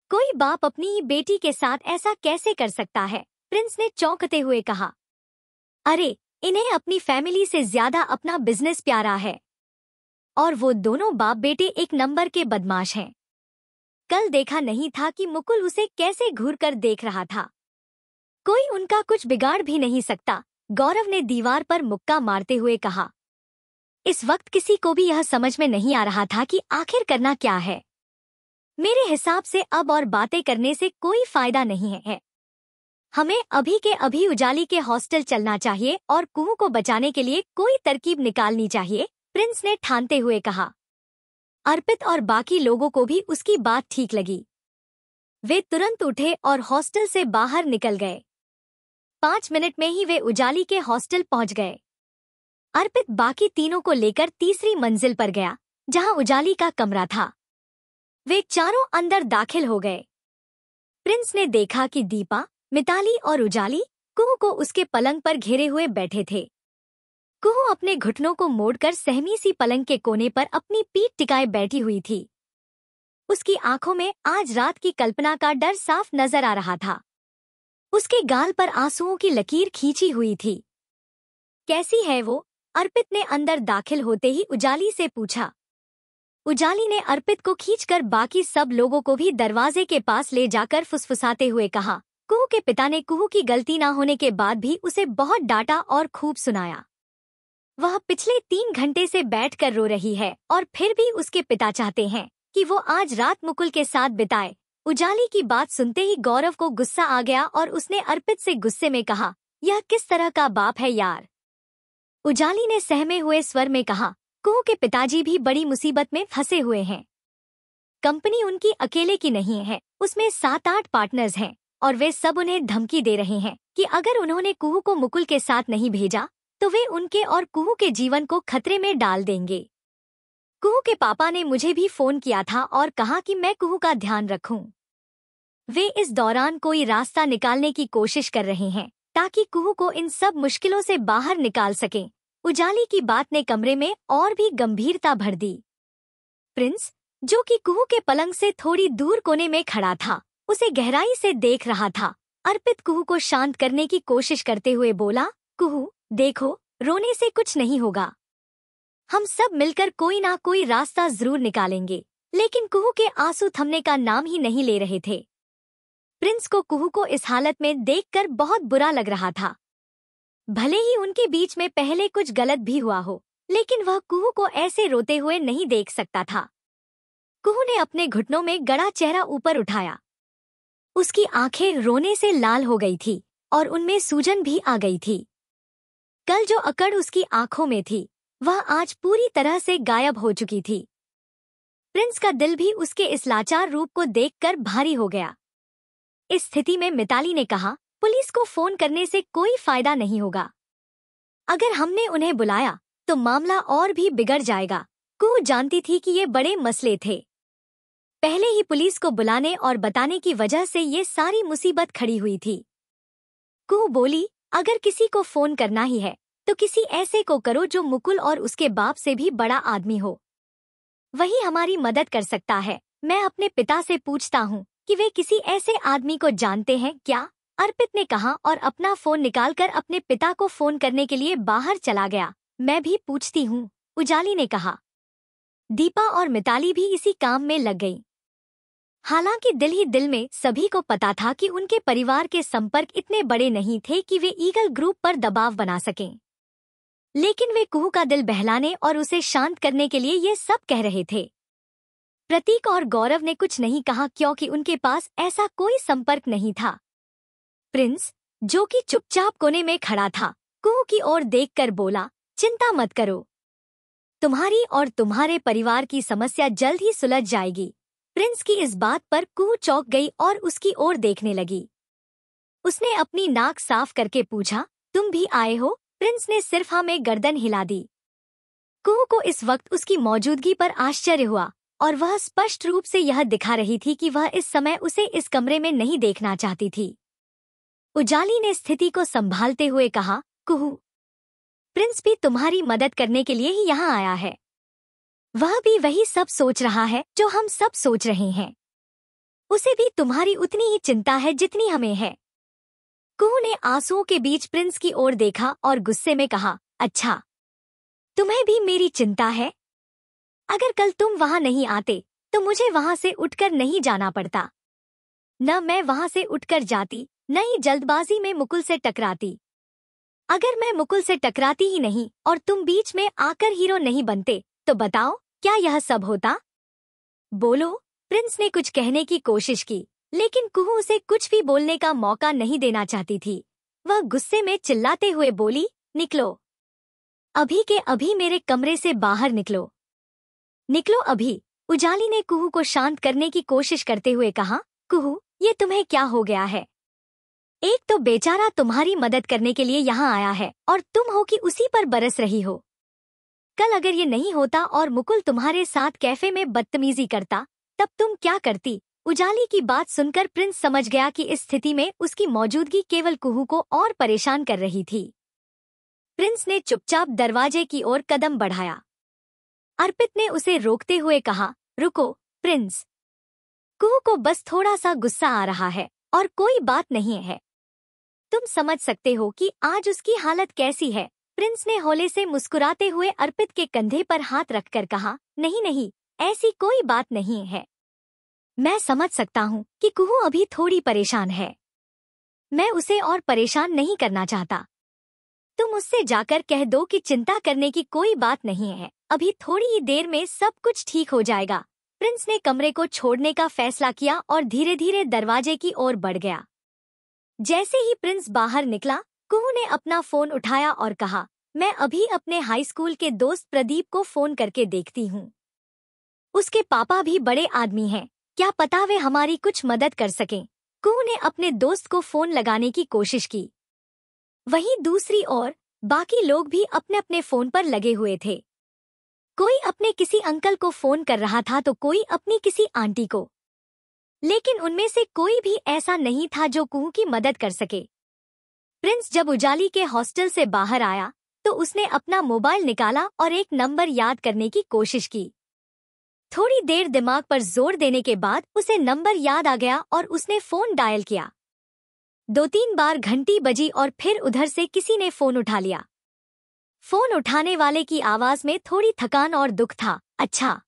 कोई बाप अपनी ही बेटी के साथ ऐसा कैसे कर सकता है? प्रिंस ने चौंकते हुए कहा। अरे, इन्हें अपनी फैमिली से ज्यादा अपना बिजनेस प्यारा है। और वो दोनों बाप बेटे एक नंबर के बदमाश हैं। कल देखा नहीं था कि मुकुल उसे कैसे घूर कर देख रहा था। कोई उनका कुछ बिगाड़ भी नहीं सकता, गौरव ने दीवार पर मुक्का मारते हुए कहा। इस वक्त किसी को भी यह समझ में नहीं आ रहा था कि आखिर करना क्या है। मेरे हिसाब से अब और बातें करने से कोई फायदा नहीं है। हमें अभी के अभी उजाली के हॉस्टल चलना चाहिए और कुहू को बचाने के लिए कोई तरकीब निकालनी चाहिए, प्रिंस ने ठानते हुए कहा। अर्पित और बाकी लोगों को भी उसकी बात ठीक लगी। वे तुरंत उठे और हॉस्टल से बाहर निकल गए। 5 मिनट में ही वे उजाली के हॉस्टल पहुंच गए। अर्पित बाकी तीनों को लेकर तीसरी मंजिल पर गया, जहां उजाली का कमरा था। वे चारों अंदर दाखिल हो गए। प्रिंस ने देखा कि दीपा, मिताली और उजाली कुहू को उसके पलंग पर घेरे हुए बैठे थे। कुहू अपने घुटनों को मोड़कर सहमी सी पलंग के कोने पर अपनी पीठ टिकाए बैठी हुई थी। उसकी आंखों में आज रात की कल्पना का डर साफ नजर आ रहा था। उसके गाल पर आंसुओं की लकीर खींची हुई थी। कैसी है वो? अर्पित ने अंदर दाखिल होते ही उजाली से पूछा। उजाली ने अर्पित को खींचकर बाकी सब लोगों को भी दरवाजे के पास ले जाकर फुसफुसाते हुए कहा। कुहू के पिता ने कुहू की गलती ना होने के बाद भी उसे बहुत डांटा और खूब सुनाया। वह पिछले 3 घंटे से बैठकर रो रही है और फिर भी उसके पिता चाहते हैं कि वो आज रात मुकुल के साथ बिताए। उजाली की बात सुनते ही गौरव को गुस्सा आ गया और उसने अर्पित से गुस्से में कहा, यह किस तरह का बाप है यार? उजाली ने सहमे हुए स्वर में कहा, कुहू के पिताजी भी बड़ी मुसीबत में फंसे हुए हैं। कंपनी उनकी अकेले की नहीं है, उसमें 7-8 पार्टनर्स हैं और वे सब उन्हें धमकी दे रहे हैं कि अगर उन्होंने कुहू को मुकुल के साथ नहीं भेजा तो वे उनके और कुहू के जीवन को खतरे में डाल देंगे। कुहू के पापा ने मुझे भी फोन किया था और कहा कि मैं कुहू का ध्यान रखूं। वे इस दौरान कोई रास्ता निकालने की कोशिश कर रहे हैं ताकि कुहू को इन सब मुश्किलों से बाहर निकाल सकें। उजाली की बात ने कमरे में और भी गंभीरता भर दी। प्रिंस, जो कि कुहू के पलंग से थोड़ी दूर कोने में खड़ा था, उसे गहराई से देख रहा था। अर्पित कुहू को शांत करने की कोशिश करते हुए बोला, कुहू देखो, रोने से कुछ नहीं होगा। हम सब मिलकर कोई ना कोई रास्ता जरूर निकालेंगे। लेकिन कुहू के आंसू थमने का नाम ही नहीं ले रहे थे। प्रिंस को कुहू को इस हालत में देखकर बहुत बुरा लग रहा था। भले ही उनके बीच में पहले कुछ गलत भी हुआ हो, लेकिन वह कुहू को ऐसे रोते हुए नहीं देख सकता था। कुहू ने अपने घुटनों में गड़ा चेहरा ऊपर उठाया। उसकी आंखें रोने से लाल हो गई थी और उनमें सूजन भी आ गई थी। कल जो अकड़ उसकी आंखों में थी, वह आज पूरी तरह से गायब हो चुकी थी। प्रिंस का दिल भी उसके इस लाचार रूप को देखकर भारी हो गया। इस स्थिति में मिताली ने कहा, पुलिस को फोन करने से कोई फायदा नहीं होगा। अगर हमने उन्हें बुलाया तो मामला और भी बिगड़ जाएगा। कुहू जानती थी कि ये बड़े मसले थे। पहले ही पुलिस को बुलाने और बताने की वजह से ये सारी मुसीबत खड़ी हुई थी। कुहू बोली, अगर किसी को फोन करना ही है तो किसी ऐसे को करो जो मुकुल और उसके बाप से भी बड़ा आदमी हो। वही हमारी मदद कर सकता है। मैं अपने पिता से पूछता हूँ कि वे किसी ऐसे आदमी को जानते हैं क्या? अर्पित ने कहा और अपना फोन निकालकर अपने पिता को फोन करने के लिए बाहर चला गया। मैं भी पूछती हूँ, उजाली ने कहा। दीपा और मिताली भी इसी काम में लग गई। हालांकि दिल ही दिल में सभी को पता था कि उनके परिवार के संपर्क इतने बड़े नहीं थे कि वे ईगल ग्रुप पर दबाव बना सकें। लेकिन वे कुहू का दिल बहलाने और उसे शांत करने के लिए ये सब कह रहे थे। प्रतीक और गौरव ने कुछ नहीं कहा क्योंकि उनके पास ऐसा कोई संपर्क नहीं था। प्रिंस, जो कि चुपचाप कोने में खड़ा था, कुहू की ओर देखकर बोला, चिंता मत करो, तुम्हारी और तुम्हारे परिवार की समस्या जल्द ही सुलझ जाएगी। प्रिंस की इस बात पर कुहू चौंक गई और उसकी ओर देखने लगी। उसने अपनी नाक साफ करके पूछा, तुम भी आए हो? प्रिंस ने सिर्फ हाँ में गर्दन हिला दी। कुहू को इस वक्त उसकी मौजूदगी पर आश्चर्य हुआ और वह स्पष्ट रूप से यह दिखा रही थी कि वह इस समय उसे इस कमरे में नहीं देखना चाहती थी। उजाली ने स्थिति को संभालते हुए कहा, कुहू, प्रिंस भी तुम्हारी मदद करने के लिए ही यहाँ आया है। वह भी वही सब सोच रहा है जो हम सब सोच रहे हैं। उसे भी तुम्हारी उतनी ही चिंता है जितनी हमें है। कुहू ने आंसुओं के बीच प्रिंस की ओर देखा और गुस्से में कहा, अच्छा, तुम्हें भी मेरी चिंता है? अगर कल तुम वहां नहीं आते तो मुझे वहां से उठकर नहीं जाना पड़ता। न मैं वहां से उठकर जाती, न ही जल्दबाजी में मुकुल से टकराती। अगर मैं मुकुल से टकराती ही नहीं और तुम बीच में आकर हीरो नहीं बनते तो बताओ क्या यह सब होता? बोलो। प्रिंस ने कुछ कहने की कोशिश की, लेकिन कुहू उसे कुछ भी बोलने का मौका नहीं देना चाहती थी। वह गुस्से में चिल्लाते हुए बोली, निकलो, अभी के अभी मेरे कमरे से बाहर निकलो, निकलो अभी। उजाली ने कुहू को शांत करने की कोशिश करते हुए कहा, कुहू, ये तुम्हें क्या हो गया है? एक तो बेचारा तुम्हारी मदद करने के लिए यहाँ आया है और तुम हो कि उसी पर बरस रही हो। कल अगर ये नहीं होता और मुकुल तुम्हारे साथ कैफे में बदतमीजी करता तब तुम क्या करती? उजाली की बात सुनकर प्रिंस समझ गया कि इस स्थिति में उसकी मौजूदगी केवल कुहू को और परेशान कर रही थी। प्रिंस ने चुपचाप दरवाजे की ओर कदम बढ़ाया। अर्पित ने उसे रोकते हुए कहा, रुको प्रिंस, कुहू को बस थोड़ा सा गुस्सा आ रहा है और कोई बात नहीं है। तुम समझ सकते हो कि आज उसकी हालत कैसी है। प्रिंस ने हौले से मुस्कुराते हुए अर्पित के कंधे पर हाथ रखकर कहा, नहीं नहीं, ऐसी कोई बात नहीं है। मैं समझ सकता हूँ कि कुहू अभी थोड़ी परेशान है। मैं उसे और परेशान नहीं करना चाहता। तुम उससे जाकर कह दो कि चिंता करने की कोई बात नहीं है, अभी थोड़ी ही देर में सब कुछ ठीक हो जाएगा। प्रिंस ने कमरे को छोड़ने का फैसला किया और धीरे धीरे दरवाजे की ओर बढ़ गया। जैसे ही प्रिंस बाहर निकला, कुहू ने अपना फोन उठाया और कहा, मैं अभी अपने हाई स्कूल के दोस्त प्रदीप को फोन करके देखती हूँ। उसके पापा भी बड़े आदमी हैं, क्या पता वे हमारी कुछ मदद कर सकें। कुहू ने अपने दोस्त को फोन लगाने की कोशिश की। वहीं दूसरी ओर बाकी लोग भी अपने अपने फोन पर लगे हुए थे। कोई अपने किसी अंकल को फोन कर रहा था तो कोई अपनी किसी आंटी को, लेकिन उनमें से कोई भी ऐसा नहीं था जो कुहू की मदद कर सके। प्रिंस जब उजाली के हॉस्टल से बाहर आया तो उसने अपना मोबाइल निकाला और एक नंबर याद करने की कोशिश की। थोड़ी देर दिमाग पर जोर देने के बाद उसे नंबर याद आ गया और उसने फोन डायल किया। 2-3 बार घंटी बजी और फिर उधर से किसी ने फोन उठा लिया। फोन उठाने वाले की आवाज में थोड़ी थकान और दुख था। अच्छा,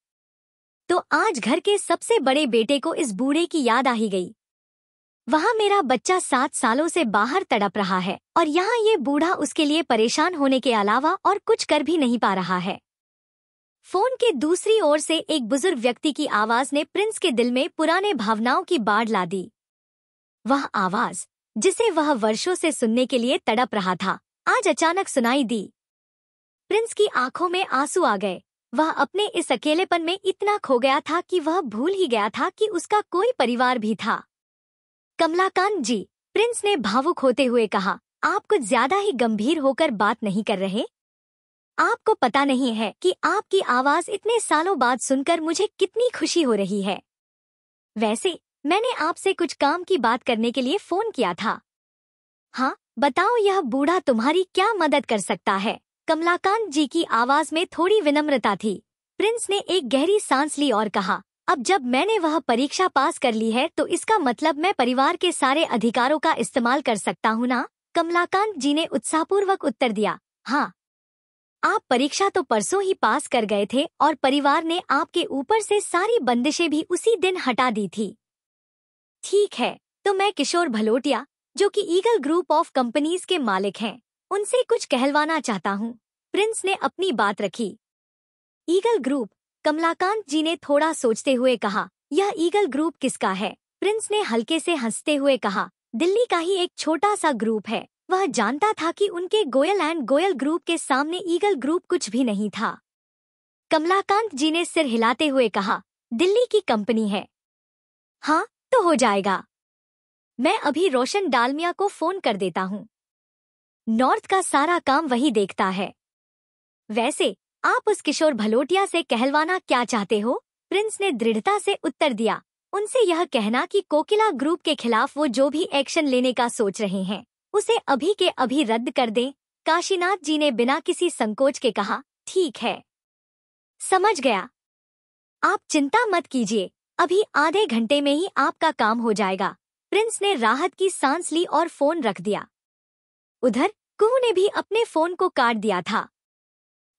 तो आज घर के सबसे बड़े बेटे को इस बूढ़े की याद आ ही गई। वहाँ मेरा बच्चा 7 सालों से बाहर तड़प रहा है और यहाँ ये बूढ़ा उसके लिए परेशान होने के अलावा और कुछ कर भी नहीं पा रहा है। फोन के दूसरी ओर से एक बुजुर्ग व्यक्ति की आवाज ने प्रिंस के दिल में पुराने भावनाओं की बाढ़ ला दी। वह आवाज जिसे वह वर्षों से सुनने के लिए तड़प रहा था, आज अचानक सुनाई दी। प्रिंस की आंखों में आंसू आ गए। वह अपने इस अकेलेपन में इतना खो गया था कि वह भूल ही गया था कि उसका कोई परिवार भी था। कमलाकांत जी, प्रिंस ने भावुक होते हुए कहा, आप कुछ ज्यादा ही गंभीर होकर बात नहीं कर रहे? आपको पता नहीं है कि आपकी आवाज इतने सालों बाद सुनकर मुझे कितनी खुशी हो रही है। वैसे मैंने आपसे कुछ काम की बात करने के लिए फोन किया था। हाँ बताओ, यह बूढ़ा तुम्हारी क्या मदद कर सकता है? कमलाकांत जी की आवाज में थोड़ी विनम्रता थी। प्रिंस ने एक गहरी सांस ली और कहा, अब जब मैंने वह परीक्षा पास कर ली है तो इसका मतलब मैं परिवार के सारे अधिकारों का इस्तेमाल कर सकता हूँ ना? कमलाकांत जी ने उत्साहपूर्वक उत्तर दिया, हाँ। आप परीक्षा तो परसों ही पास कर गए थे और परिवार ने आपके ऊपर से सारी बंदिशें भी उसी दिन हटा दी थी। ठीक है, तो मैं किशोर भलोटिया, जो कि ईगल ग्रुप ऑफ कंपनीज के मालिक हैं, उनसे कुछ कहलवाना चाहता हूँ। प्रिंस ने अपनी बात रखी। Eagle group? कमलाकांत जी ने थोड़ा सोचते हुए कहा, यह ईगल ग्रुप किसका है? प्रिंस ने हल्के से हंसते हुए कहा, दिल्ली का ही एक छोटा सा ग्रुप है। वह जानता था कि उनके गोयल एंड गोयल ग्रुप के सामने ईगल ग्रुप कुछ भी नहीं था। कमलाकांत जी ने सिर हिलाते हुए कहा, दिल्ली की कंपनी है? हाँ, तो हो जाएगा। मैं अभी रोशन डालमिया को फोन कर देता हूँ। नॉर्थ का सारा काम वही देखता है। वैसे आप उस किशोर भलोटिया से कहलवाना क्या चाहते हो? प्रिंस ने दृढ़ता से उत्तर दिया, उनसे यह कहना कि कोकिला ग्रुप के खिलाफ वो जो भी एक्शन लेने का सोच रहे हैं उसे अभी के अभी रद्द कर दें। काशीनाथ जी ने बिना किसी संकोच के कहा, ठीक है, समझ गया। आप चिंता मत कीजिए, अभी आधे घंटे में ही आपका काम हो जाएगा। प्रिंस ने राहत की सांस ली और फोन रख दिया। उधर कुहू ने भी अपने फोन को काट दिया था।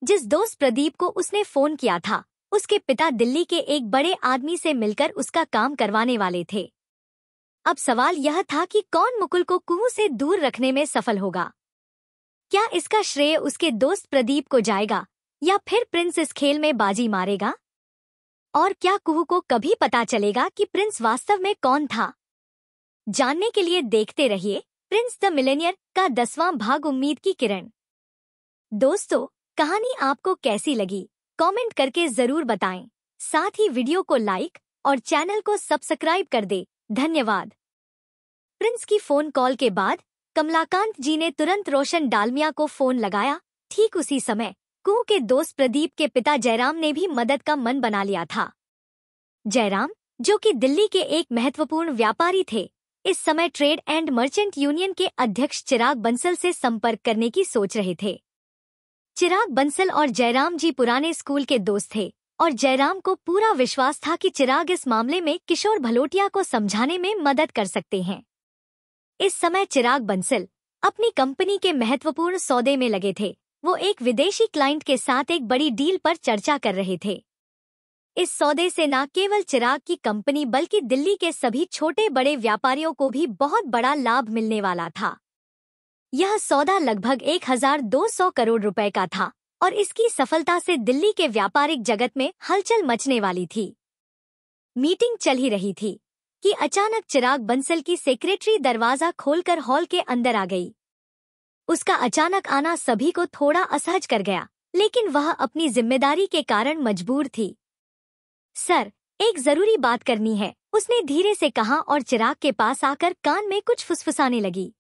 जिस दोस्त प्रदीप को उसने फोन किया था, उसके पिता दिल्ली के एक बड़े आदमी से मिलकर उसका काम करवाने वाले थे। अब सवाल यह था कि कौन मुकुल को कुहू से दूर रखने में सफल होगा। क्या इसका श्रेय उसके दोस्त प्रदीप को जाएगा या फिर प्रिंस इस खेल में बाजी मारेगा? और क्या कुहू को कभी पता चलेगा कि प्रिंस वास्तव में कौन था? जानने के लिए देखते रहिए प्रिंस द मिलेनियर का 10वां भाग, उम्मीद की किरण। दोस्तों, कहानी आपको कैसी लगी कमेंट करके जरूर बताएं। साथ ही वीडियो को लाइक और चैनल को सब्सक्राइब कर दे। धन्यवाद। प्रिंस की फोन कॉल के बाद कमलाकांत जी ने तुरंत रोशन डालमिया को फोन लगाया। ठीक उसी समय कुहू के दोस्त प्रदीप के पिता जयराम ने भी मदद का मन बना लिया था। जयराम, जो कि दिल्ली के एक महत्वपूर्ण व्यापारी थे, इस समय ट्रेड एंड मर्चेंट यूनियन के अध्यक्ष चिराग बंसल से संपर्क करने की सोच रहे थे। चिराग बंसल और जयराम जी पुराने स्कूल के दोस्त थे और जयराम को पूरा विश्वास था कि चिराग इस मामले में किशोर भलोटिया को समझाने में मदद कर सकते हैं। इस समय चिराग बंसल अपनी कंपनी के महत्वपूर्ण सौदे में लगे थे। वो एक विदेशी क्लाइंट के साथ एक बड़ी डील पर चर्चा कर रहे थे। इस सौदे से न केवल चिराग की कंपनी बल्कि दिल्ली के सभी छोटे बड़े व्यापारियों को भी बहुत बड़ा लाभ मिलने वाला था। यह सौदा लगभग 1200 करोड़ रुपए का था और इसकी सफलता से दिल्ली के व्यापारिक जगत में हलचल मचने वाली थी। मीटिंग चल ही रही थी कि अचानक चिराग बंसल की सेक्रेटरी दरवाजा खोलकर हॉल के अंदर आ गई। उसका अचानक आना सभी को थोड़ा असहज कर गया, लेकिन वह अपनी जिम्मेदारी के कारण मजबूर थी। सर, एक जरूरी बात करनी है, उसने धीरे से कहा और चिराग के पास आकर कान में कुछ फुसफुसाने लगी।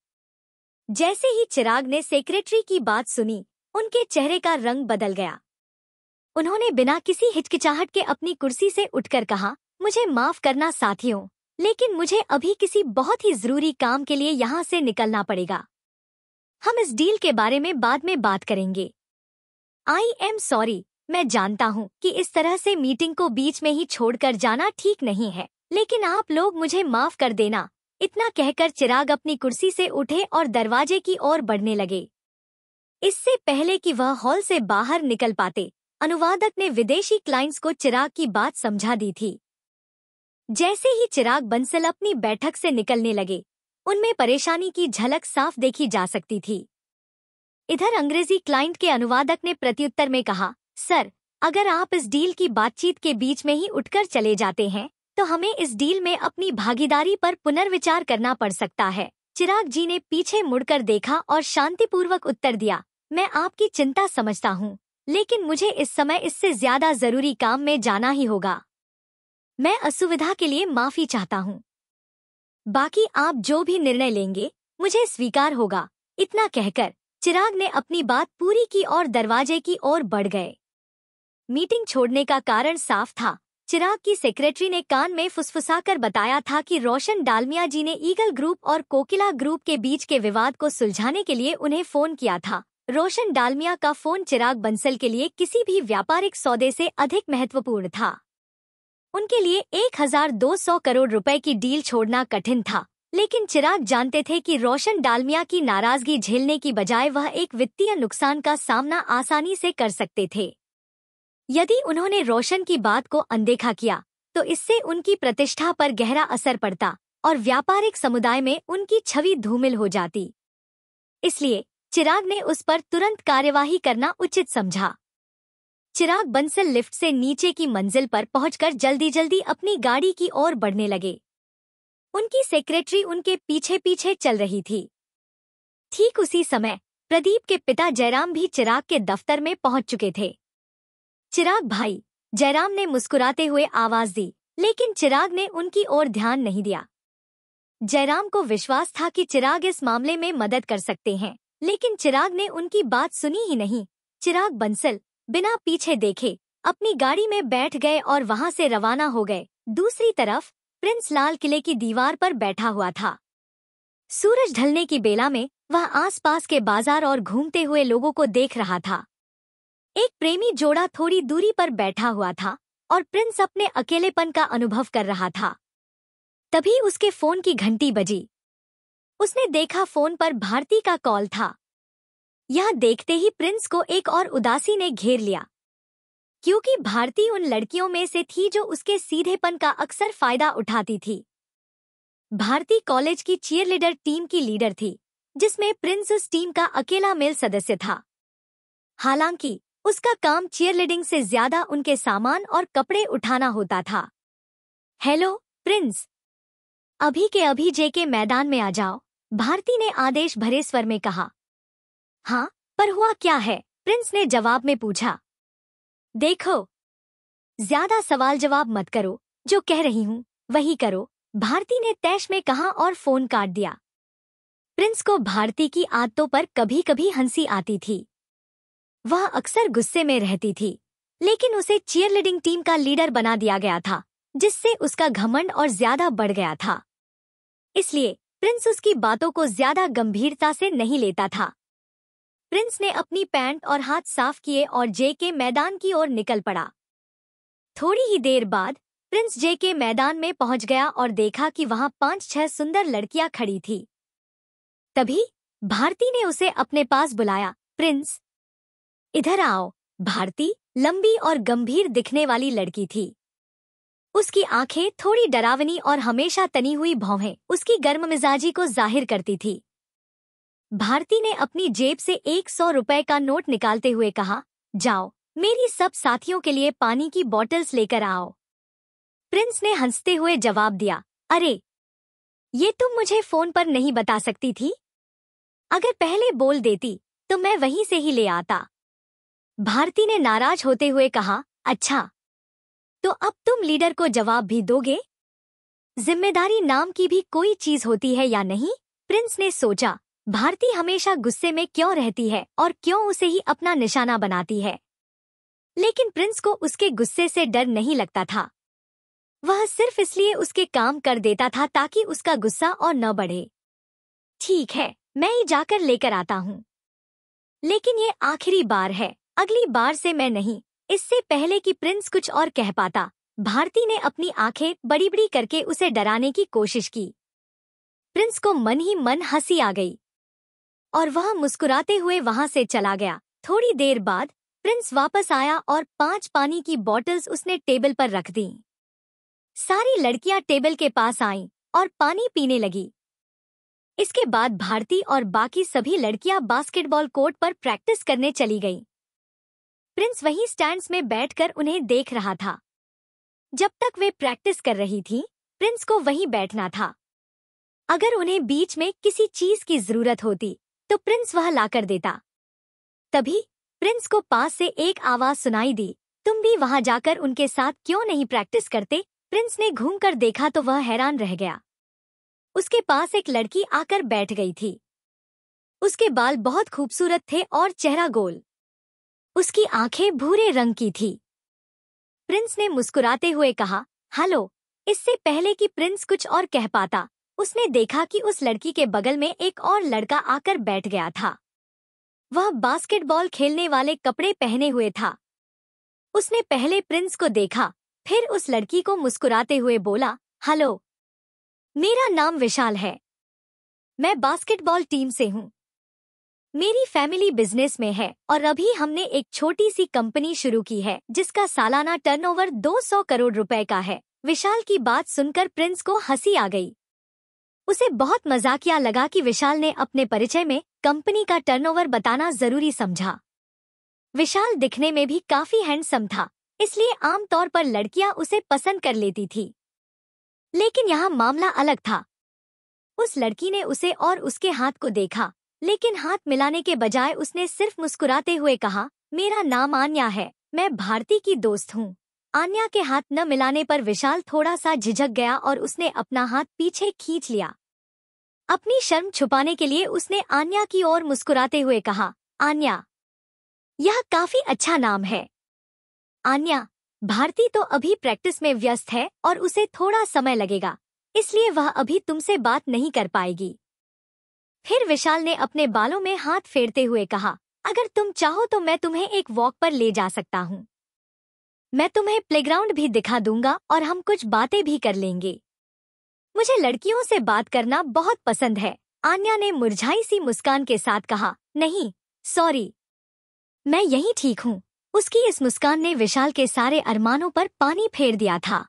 जैसे ही चिराग ने सेक्रेटरी की बात सुनी, उनके चेहरे का रंग बदल गया। उन्होंने बिना किसी हिचकिचाहट के अपनी कुर्सी से उठकर कहा, मुझे माफ करना साथियों, लेकिन मुझे अभी किसी बहुत ही जरूरी काम के लिए यहाँ से निकलना पड़ेगा। हम इस डील के बारे में बाद में बात करेंगे। आई एम सॉरी, मैं जानता हूँ कि इस तरह से मीटिंग को बीच में ही छोड़कर जाना ठीक नहीं है, लेकिन आप लोग मुझे माफ कर देना। इतना कहकर चिराग अपनी कुर्सी से उठे और दरवाजे की ओर बढ़ने लगे। इससे पहले कि वह हॉल से बाहर निकल पाते, अनुवादक ने विदेशी क्लाइंट्स को चिराग की बात समझा दी थी। जैसे ही चिराग बंसल अपनी बैठक से निकलने लगे, उनमें परेशानी की झलक साफ देखी जा सकती थी। इधर अंग्रेजी क्लाइंट के अनुवादक ने प्रत्युत्तर में कहा, सर, अगर आप इस डील की बातचीत के बीच में ही उठकर चले जाते हैं तो हमें इस डील में अपनी भागीदारी पर पुनर्विचार करना पड़ सकता है। चिराग जी ने पीछे मुड़कर देखा और शांतिपूर्वक उत्तर दिया, मैं आपकी चिंता समझता हूँ, लेकिन मुझे इस समय इससे ज्यादा जरूरी काम में जाना ही होगा। मैं असुविधा के लिए माफी चाहता हूँ। बाकी आप जो भी निर्णय लेंगे मुझे स्वीकार होगा। इतना कहकर चिराग ने अपनी बात पूरी की और दरवाजे की ओर बढ़ गए। मीटिंग छोड़ने का कारण साफ था। चिराग की सेक्रेटरी ने कान में फुसफुसाकर बताया था कि रोशन डालमिया जी ने ईगल ग्रुप और कोकिला ग्रुप के बीच के विवाद को सुलझाने के लिए उन्हें फोन किया था। रोशन डालमिया का फोन चिराग बंसल के लिए किसी भी व्यापारिक सौदे से अधिक महत्वपूर्ण था। उनके लिए 1200 करोड़ रुपए की डील छोड़ना कठिन था, लेकिन चिराग जानते थे कि रोशन डालमिया की नाराजगी झेलने की बजाय वह एक वित्तीय नुकसान का सामना आसानी से कर सकते थे। यदि उन्होंने रोशन की बात को अनदेखा किया तो इससे उनकी प्रतिष्ठा पर गहरा असर पड़ता और व्यापारिक समुदाय में उनकी छवि धूमिल हो जाती। इसलिए चिराग ने उस पर तुरंत कार्यवाही करना उचित समझा। चिराग बंसल लिफ्ट से नीचे की मंजिल पर पहुंचकर जल्दी जल्दी अपनी गाड़ी की ओर बढ़ने लगे। उनकी सेक्रेटरी उनके पीछे पीछे चल रही थी। ठीक उसी समय प्रदीप के पिता जयराम भी चिराग के दफ्तर में पहुंच चुके थे। चिराग भाई, जयराम ने मुस्कुराते हुए आवाज दी, लेकिन चिराग ने उनकी ओर ध्यान नहीं दिया। जयराम को विश्वास था कि चिराग इस मामले में मदद कर सकते हैं, लेकिन चिराग ने उनकी बात सुनी ही नहीं। चिराग बंसल बिना पीछे देखे अपनी गाड़ी में बैठ गए और वहां से रवाना हो गए। दूसरी तरफ प्रिंस लाल किले की दीवार पर बैठा हुआ था। सूरज ढलने की बेला में वह आसपास के बाजार और घूमते हुए लोगों को देख रहा था। एक प्रेमी जोड़ा थोड़ी दूरी पर बैठा हुआ था और प्रिंस अपने अकेलेपन का अनुभव कर रहा था। तभी उसके फोन की घंटी बजी। उसने देखा फोन पर भारती का कॉल था। यह देखते ही प्रिंस को एक और उदासी ने घेर लिया, क्योंकि भारती उन लड़कियों में से थी जो उसके सीधेपन का अक्सर फायदा उठाती थी। भारती कॉलेज की चीयरलीडर टीम की लीडर थी, जिसमें प्रिंस उस टीम का अकेला मेल सदस्य था। हालांकि उसका काम चीयरलीडिंग से ज्यादा उनके सामान और कपड़े उठाना होता था। हेलो प्रिंस, अभी के अभी जेके मैदान में आ जाओ, भारती ने आदेश भरे स्वर में कहा। हाँ, पर हुआ क्या है? प्रिंस ने जवाब में पूछा। देखो, ज्यादा सवाल जवाब मत करो, जो कह रही हूँ वही करो, भारती ने तैश में कहा और फोन काट दिया। प्रिंस को भारती की आदतों पर कभी कभी हंसी आती थी। वह अक्सर गुस्से में रहती थी, लेकिन उसे चीयरलीडिंग टीम का लीडर बना दिया गया था, जिससे उसका घमंड और ज्यादा बढ़ गया था। इसलिए प्रिंस उसकी बातों को ज्यादा गंभीरता से नहीं लेता था। प्रिंस ने अपनी पैंट और हाथ साफ किए और जेके मैदान की ओर निकल पड़ा। थोड़ी ही देर बाद प्रिंस जेके मैदान में पहुंच गया और देखा कि वहां 5-6 सुंदर लड़कियां खड़ी थी। तभी भारती ने उसे अपने पास बुलाया। प्रिंस, इधर आओ। भारती लंबी और गंभीर दिखने वाली लड़की थी। उसकी आंखें थोड़ी डरावनी और हमेशा तनी हुई भौहें उसकी गर्ममिजाजी को जाहिर करती थी। भारती ने अपनी जेब से 100 रुपए का नोट निकालते हुए कहा, जाओ, मेरी सब साथियों के लिए पानी की बॉटल्स लेकर आओ। प्रिंस ने हंसते हुए जवाब दिया, अरे, ये तुम मुझे फोन पर नहीं बता सकती थी? अगर पहले बोल देती तो मैं वहीं से ही ले आता। भारती ने नाराज होते हुए कहा, अच्छा, तो अब तुम लीडर को जवाब भी दोगे? जिम्मेदारी नाम की भी कोई चीज होती है या नहीं? प्रिंस ने सोचा, भारती हमेशा गुस्से में क्यों रहती है और क्यों उसे ही अपना निशाना बनाती है। लेकिन प्रिंस को उसके गुस्से से डर नहीं लगता था। वह सिर्फ इसलिए उसके काम कर देता था ताकि उसका गुस्सा और न बढ़े। ठीक है, मैं ही जाकर लेकर आता हूँ। लेकिन ये आखिरी बार है, अगली बार से मैं नहीं। इससे पहले कि प्रिंस कुछ और कह पाता, भारती ने अपनी आंखें बड़ी बड़ी करके उसे डराने की कोशिश की। प्रिंस को मन ही मन हंसी आ गई और वह मुस्कुराते हुए वहां से चला गया। थोड़ी देर बाद प्रिंस वापस आया और 5 पानी की बॉटल्स उसने टेबल पर रख दी। सारी लड़कियां टेबल के पास आईं और पानी पीने लगी। इसके बाद भारती और बाकी सभी लड़कियां बास्केटबॉल कोर्ट पर प्रैक्टिस करने चली गईं। प्रिंस वहीं स्टैंड्स में बैठकर उन्हें देख रहा था। जब तक वे प्रैक्टिस कर रही थीं, प्रिंस को वहीं बैठना था। अगर उन्हें बीच में किसी चीज की जरूरत होती तो प्रिंस वह लाकर देता। तभी प्रिंस को पास से एक आवाज सुनाई दी, तुम भी वहां जाकर उनके साथ क्यों नहीं प्रैक्टिस करते? प्रिंस ने घूमकर देखा तो वह हैरान रह गया। उसके पास एक लड़की आकर बैठ गई थी। उसके बाल बहुत खूबसूरत थे और चेहरा गोल। उसकी आंखें भूरे रंग की थी। प्रिंस ने मुस्कुराते हुए कहा, हेलो। इससे पहले कि प्रिंस कुछ और कह पाता, उसने देखा कि उस लड़की के बगल में एक और लड़का आकर बैठ गया था। वह बास्केटबॉल खेलने वाले कपड़े पहने हुए था। उसने पहले प्रिंस को देखा, फिर उस लड़की को मुस्कुराते हुए बोला, हेलो, मेरा नाम विशाल है। मैं बास्केटबॉल टीम से हूँ। मेरी फैमिली बिजनेस में है और अभी हमने एक छोटी सी कंपनी शुरू की है जिसका सालाना टर्नओवर 200 करोड़ रुपए का है। विशाल की बात सुनकर प्रिंस को हंसी आ गई। उसे बहुत मजाकिया लगा कि विशाल ने अपने परिचय में कंपनी का टर्नओवर बताना जरूरी समझा। विशाल दिखने में भी काफी हैंडसम था, इसलिए आमतौर पर लड़कियां उसे पसंद कर लेती थी। लेकिन यहाँ मामला अलग था। उस लड़की ने उसे और उसके हाथ को देखा, लेकिन हाथ मिलाने के बजाय उसने सिर्फ मुस्कुराते हुए कहा, मेरा नाम आन्या है, मैं भारती की दोस्त हूँ। आन्या के हाथ न मिलाने पर विशाल थोड़ा सा झिझक गया और उसने अपना हाथ पीछे खींच लिया। अपनी शर्म छुपाने के लिए उसने आन्या की ओर मुस्कुराते हुए कहा, आन्या, यह काफी अच्छा नाम है। आन्या, भारती तो अभी प्रैक्टिस में व्यस्त है और उसे थोड़ा समय लगेगा, इसलिए वह अभी तुमसे बात नहीं कर पाएगी। फिर विशाल ने अपने बालों में हाथ फेरते हुए कहा, अगर तुम चाहो तो मैं तुम्हें एक वॉक पर ले जा सकता हूँ। मैं तुम्हें प्लेग्राउंड भी दिखा दूंगा और हम कुछ बातें भी कर लेंगे। मुझे लड़कियों से बात करना बहुत पसंद है। आन्या ने मुरझाई सी मुस्कान के साथ कहा, नहीं, सॉरी, मैं यहीं ठीक हूँ। उसकी इस मुस्कान ने विशाल के सारे अरमानों पर पानी फेर दिया था।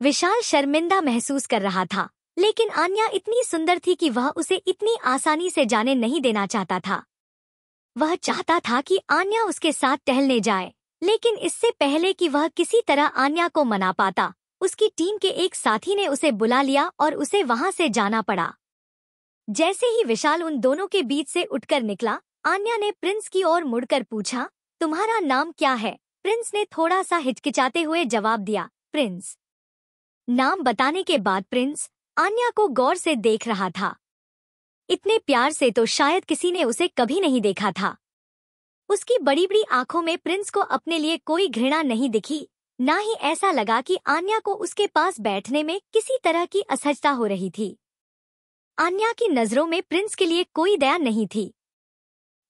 विशाल शर्मिंदा महसूस कर रहा था, लेकिन आन्या इतनी सुंदर थी कि वह उसे इतनी आसानी से जाने नहीं देना चाहता था। वह चाहता था कि आन्या उसके साथ टहलने जाए, लेकिन इससे पहले कि वह किसी तरह आन्या को मना पाता, उसकी टीम के एक साथी ने उसे बुला लिया और उसे वहां से जाना पड़ा। जैसे ही विशाल उन दोनों के बीच से उठकर निकला, आन्या ने प्रिंस की ओर मुड़कर पूछा, तुम्हारा नाम क्या है? प्रिंस ने थोड़ा सा हिचकिचाते हुए जवाब दिया, प्रिंस। नाम बताने के बाद प्रिंस आन्या को गौर से देख रहा था। इतने प्यार से तो शायद किसी ने उसे कभी नहीं देखा था। उसकी बड़ी बड़ी आंखों में प्रिंस को अपने लिए कोई घृणा नहीं दिखी, ना ही ऐसा लगा कि आन्या को उसके पास बैठने में किसी तरह की असहजता हो रही थी। आन्या की नजरों में प्रिंस के लिए कोई दया नहीं थी।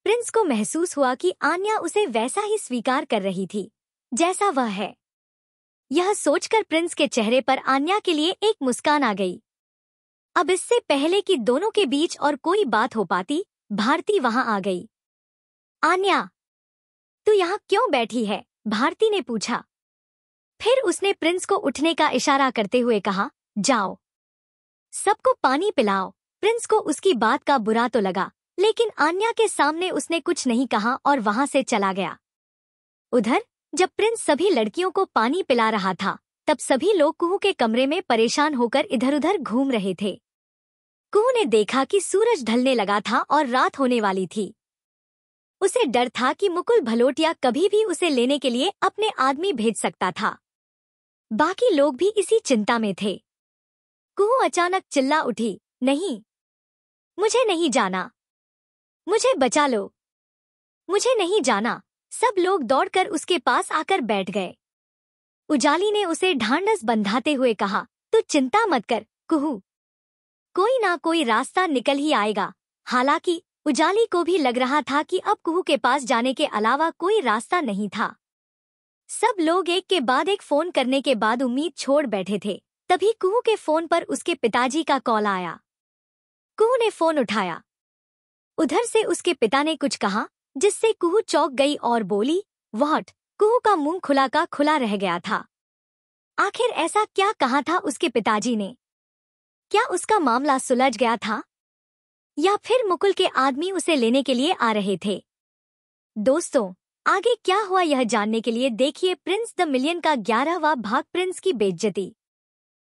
प्रिंस को महसूस हुआ कि आन्या उसे वैसा ही स्वीकार कर रही थी जैसा वह है। यह सोचकर प्रिंस के चेहरे पर आन्या के लिए एक मुस्कान आ गई। अब इससे पहले कि दोनों के बीच और कोई बात हो पाती, भारती वहां आ गई। आन्या, तू यहाँ क्यों बैठी है? भारती ने पूछा। फिर उसने प्रिंस को उठने का इशारा करते हुए कहा, जाओ, सबको पानी पिलाओ। प्रिंस को उसकी बात का बुरा तो लगा, लेकिन आन्या के सामने उसने कुछ नहीं कहा और वहां से चला गया। उधर जब प्रिंस सभी लड़कियों को पानी पिला रहा था, तब सभी लोग कुहू के कमरे में परेशान होकर इधर उधर घूम रहे थे। कुहू ने देखा कि सूरज ढलने लगा था और रात होने वाली थी। उसे डर था कि मुकुल भलोटिया कभी भी उसे लेने के लिए अपने आदमी भेज सकता था। बाकी लोग भी इसी चिंता में थे। कुहू अचानक चिल्ला उठी, नहीं, मुझे नहीं जाना, मुझे बचा लो, मुझे नहीं जाना। सब लोग दौड़कर उसके पास आकर बैठ गए। उजाली ने उसे ढांढस बंधाते हुए कहा, तू चिंता मत कर कुहू, कोई ना कोई रास्ता निकल ही आएगा। हालांकि उजाली को भी लग रहा था कि अब कुहू के पास जाने के अलावा कोई रास्ता नहीं था। सब लोग एक के बाद एक फोन करने के बाद उम्मीद छोड़ बैठे थे। तभी कुहू के फोन पर उसके पिताजी का कॉल आया। कुहू ने फोन उठाया। उधर से उसके पिता ने कुछ कहा, जिससे कुहू चौंक गई और बोली, व्हाट? कुहू का मुंह खुला का खुला रह गया था। आखिर ऐसा क्या कहा था उसके पिताजी ने? क्या उसका मामला सुलझ गया था, या फिर मुकुल के आदमी उसे लेने के लिए आ रहे थे? दोस्तों, आगे क्या हुआ यह जानने के लिए देखिए प्रिंस द मिलियन का 11वां भाग, प्रिंस की बेइज्जती।